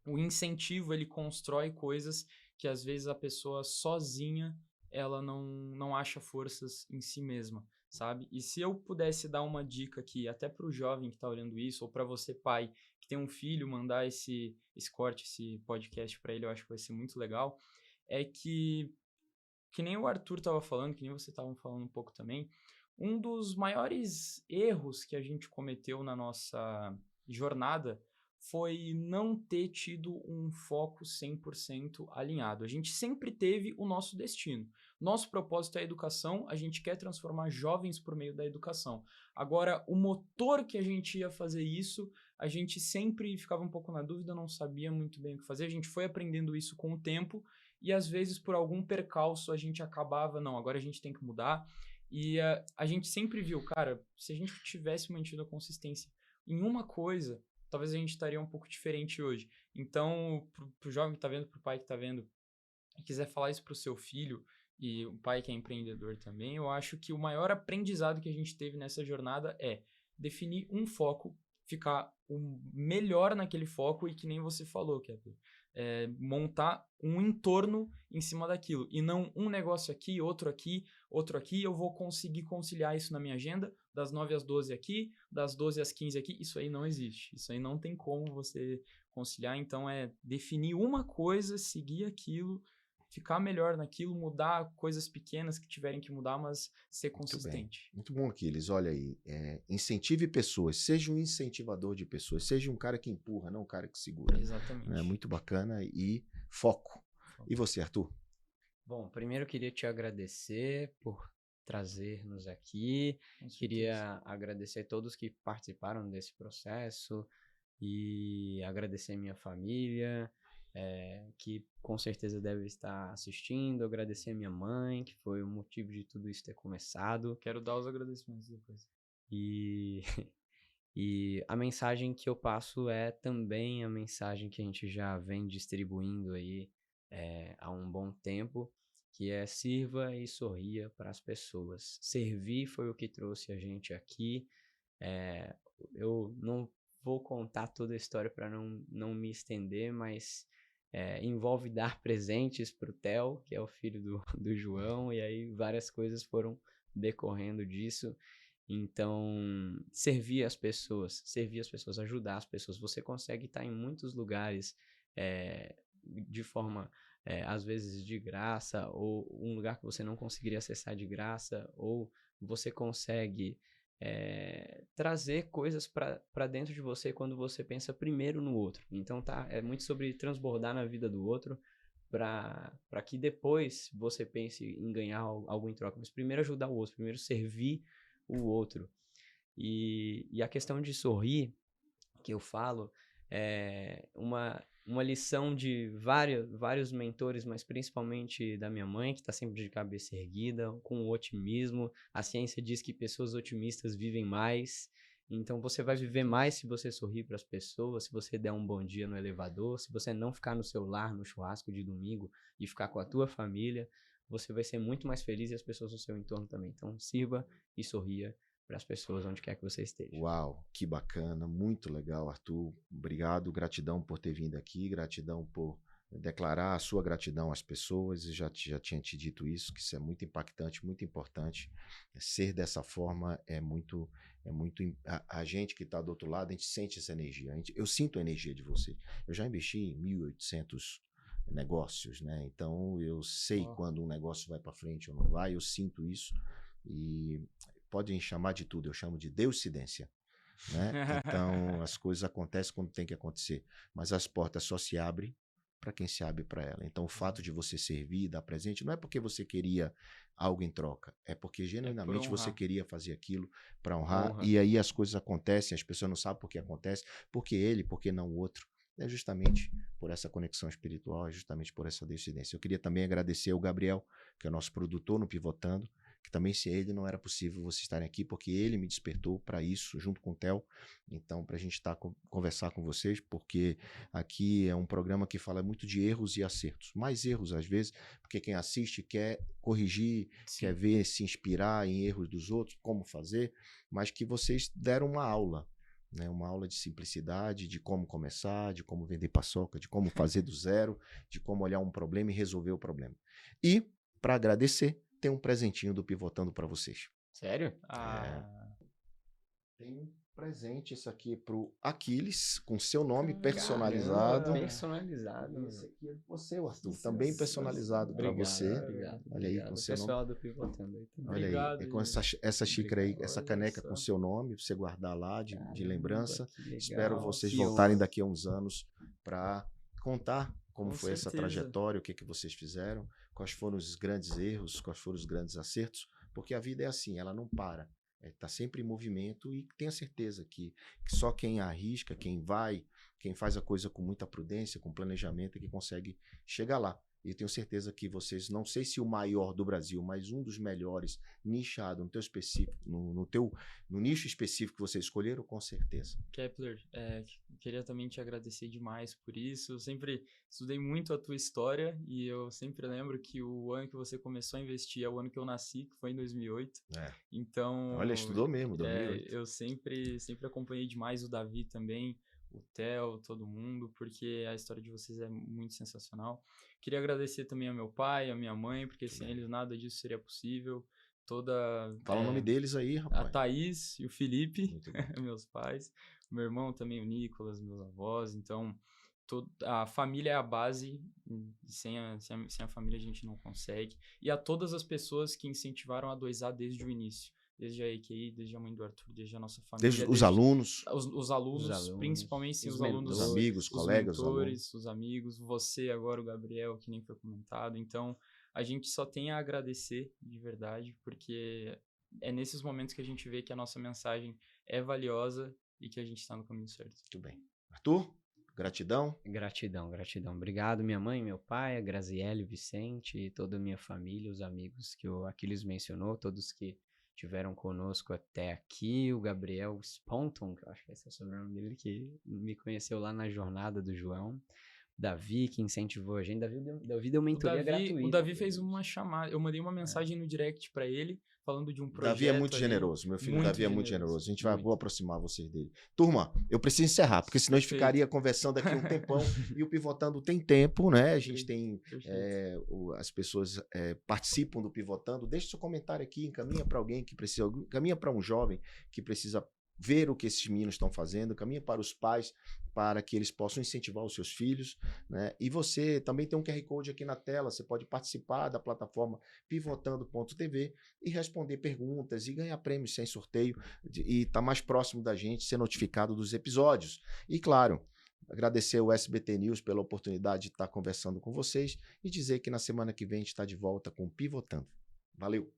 o incentivo, ele constrói coisas que, às vezes, a pessoa sozinha, ela não acha forças em si mesma, sabe? E se eu pudesse dar uma dica aqui, até para o jovem que está olhando isso, ou para você, pai, que tem um filho, mandar esse corte, esse podcast para ele, eu acho que vai ser muito legal, é que nem o Arthur estava falando, que nem você estava falando um pouco também, um dos maiores erros que a gente cometeu na nossa jornada foi não ter tido um foco 100% alinhado. A gente sempre teve o nosso destino. Nosso propósito é a educação, a gente quer transformar jovens por meio da educação. Agora, o motor que a gente ia fazer isso, a gente sempre ficava um pouco na dúvida, não sabia muito bem o que fazer, a gente foi aprendendo isso com o tempo, e às vezes por algum percalço a gente acabava, não, agora a gente tem que mudar. E a gente sempre viu, cara, se a gente tivesse mantido a consistência em uma coisa, talvez a gente estaria um pouco diferente hoje. Então, pro jovem que tá vendo, pro pai que tá vendo, e quiser falar isso pro seu filho, e o pai que é empreendedor também, eu acho que o maior aprendizado que a gente teve nessa jornada é definir um foco, ficar o melhor naquele foco e que nem você falou, Kepler, montar um entorno em cima daquilo e não um negócio aqui, outro aqui, eu vou conseguir conciliar isso na minha agenda, das 9 às 12 aqui, das 12 às 15 aqui, isso aí não existe, isso aí não tem como você conciliar, então é definir uma coisa, seguir aquilo, ficar melhor naquilo, mudar coisas pequenas que tiverem que mudar, mas ser consistente. Muito bom, Aquiles. Olha aí, incentive pessoas, seja um incentivador de pessoas, seja um cara que empurra, não um cara que segura. Exatamente. É muito bacana e foco. E você, Arthur? Bom, primeiro eu queria te agradecer por trazer-nos aqui. Queria agradecer a todos que participaram desse processo e agradecer minha família, que com certeza deve estar assistindo, agradecer a minha mãe, que foi o motivo de tudo isso ter começado. Quero dar os agradecimentos depois. E, e a mensagem que eu passo é também a mensagem que a gente já vem distribuindo aí há um bom tempo, que é sirva e sorria para as pessoas. Servir foi o que trouxe a gente aqui. Eu não vou contar toda a história para não me estender, mas envolve dar presentes para o Theo, que é o filho do João, e aí várias coisas foram decorrendo disso. Então, servir as pessoas, ajudar as pessoas. Você consegue estar em muitos lugares de forma, às vezes, de graça, ou um lugar que você não conseguiria acessar de graça, ou você consegue trazer coisas para dentro de você quando você pensa primeiro no outro. Então é muito sobre transbordar na vida do outro para que depois você pense em ganhar algo em troca. Mas primeiro ajudar o outro, primeiro servir o outro. E a questão de sorrir, que eu falo, é uma lição de vários mentores, mas principalmente da minha mãe, que está sempre de cabeça erguida, com otimismo. A ciência diz que pessoas otimistas vivem mais. Então, você vai viver mais se você sorrir para as pessoas, se você der um bom dia no elevador, se você não ficar no celular, no churrasco de domingo e ficar com a tua família, você vai ser muito mais feliz e as pessoas no seu entorno também. Então, sirva e sorria para as pessoas onde quer que você esteja. Uau, que bacana, muito legal, Arthur. Obrigado, gratidão por ter vindo aqui, gratidão por declarar a sua gratidão às pessoas. Eu já tinha te dito isso, que isso é muito impactante, muito importante. Ser dessa forma é muito a gente que está do outro lado, a gente sente essa energia. Eu sinto a energia de você. Eu já investi em 1.800 negócios, né? Então eu sei quando um negócio vai para frente ou não vai, eu sinto isso. E podem chamar de tudo, eu chamo de deucidência, né? Então as coisas acontecem quando tem que acontecer, mas as portas só se abrem para quem se abre para ela. Então o fato de você servir, dar presente, não é porque você queria algo em troca, é porque genuinamente você queria fazer aquilo para honrar, e aí as coisas acontecem, as pessoas não sabem por que acontece, porque ele, porque não o outro. É justamente por essa conexão espiritual, é justamente por essa decidência. Eu queria também agradecer ao Gabriel, que é o nosso produtor no Pivotando, que também sem ele não era possível vocês estarem aqui, porque ele me despertou para isso, junto com o Theo. Então, para a gente conversar com vocês, porque aqui é um programa que fala muito de erros e acertos. Mais erros, às vezes, porque quem assiste quer corrigir, quer ver, se inspirar em erros dos outros, como fazer, mas que vocês deram uma aula. Né, uma aula de simplicidade, de como começar, de como vender paçoca, de como fazer do zero, de como olhar um problema e resolver o problema. E, para agradecer, tem um presentinho do Pivotando para vocês. Sério? Tem um presente, esse aqui pro Aquiles, com seu nome personalizado. Personalizado. Esse aqui é você, Arthur, também personalizado para você. Obrigado. Olha aí, com seu pessoal nome. do Pivotando aí também. Olha Obrigado, aí, com essa xícara aí, essa caneca com seu nome, pra você guardar lá de lembrança. Espero vocês voltarem daqui a uns anos para contar como foi essa trajetória, o que vocês fizeram, quais foram os grandes erros, quais foram os grandes acertos, porque a vida é assim, ela não para. Está sempre em movimento e tenha certeza que só quem arrisca, quem faz a coisa com muita prudência, com planejamento, é que consegue chegar lá. E eu tenho certeza que vocês, não sei se o maior do Brasil, mas um dos melhores nichado no teu específico, no nicho específico que vocês escolheram, com certeza. Kepler, queria também te agradecer demais por isso. Eu sempre estudei muito a tua história e eu sempre lembro que o ano que você começou a investir é o ano que eu nasci, que foi em 2008. Então, olha, estudou mesmo, 2008. Eu sempre acompanhei demais o Davi também, o Theo, todo mundo, porque a história de vocês é muito sensacional. Queria agradecer também ao meu pai, à minha mãe, porque sem eles nada disso seria possível. Fala o nome deles aí, rapaz. A Thaís e o Felipe, Muito bom. meus pais. Meu irmão também, o Nicolas, meus avós. Então, a família é a base. Sem a família a gente não consegue. E a todas as pessoas que incentivaram a 2A desde o início. Desde a EQI, desde a mãe do Arthur, desde a nossa família. Desde os alunos. Os alunos, principalmente sim, os alunos. Os amigos, colegas, os mentores, alunos. os amigos. Você agora, o Gabriel, que nem foi comentado. Então, a gente só tem a agradecer de verdade, porque é nesses momentos que a gente vê que a nossa mensagem é valiosa e que a gente está no caminho certo. Muito bem. Arthur, gratidão. Gratidão. Obrigado, minha mãe, meu pai, a Graziele, o Vicente e toda a minha família, os amigos que o Aquiles mencionou, todos que tiveram conosco até aqui, o Gabriel Sponton, que eu acho que esse é o sobrenome dele, que me conheceu lá na jornada do João. Davi, que incentivou a gente. Davi deu mentoria gratuita. O Davi fez uma chamada. Eu mandei uma mensagem no direct pra ele, falando de um projeto. Davi é muito generoso. Meu filho Davi é muito generoso. A gente vou aproximar vocês dele. Turma, eu preciso encerrar, porque senão a gente ficaria conversando aqui um tempão. E o Pivotando tem tempo, né? A gente tem... as pessoas participam do Pivotando. Deixe seu comentário aqui, encaminha para alguém que precisa... Encaminha para um jovem que precisa ver o que esses meninos estão fazendo, encaminha para os pais, para que eles possam incentivar os seus filhos, né? E você também tem um QR Code aqui na tela, você pode participar da plataforma pivotando.tv e responder perguntas e ganhar prêmios sem sorteio e estar mais próximo da gente, ser notificado dos episódios. E claro, agradecer o SBT News pela oportunidade de estar conversando com vocês e dizer que na semana que vem a gente está de volta com Pivotando. Valeu!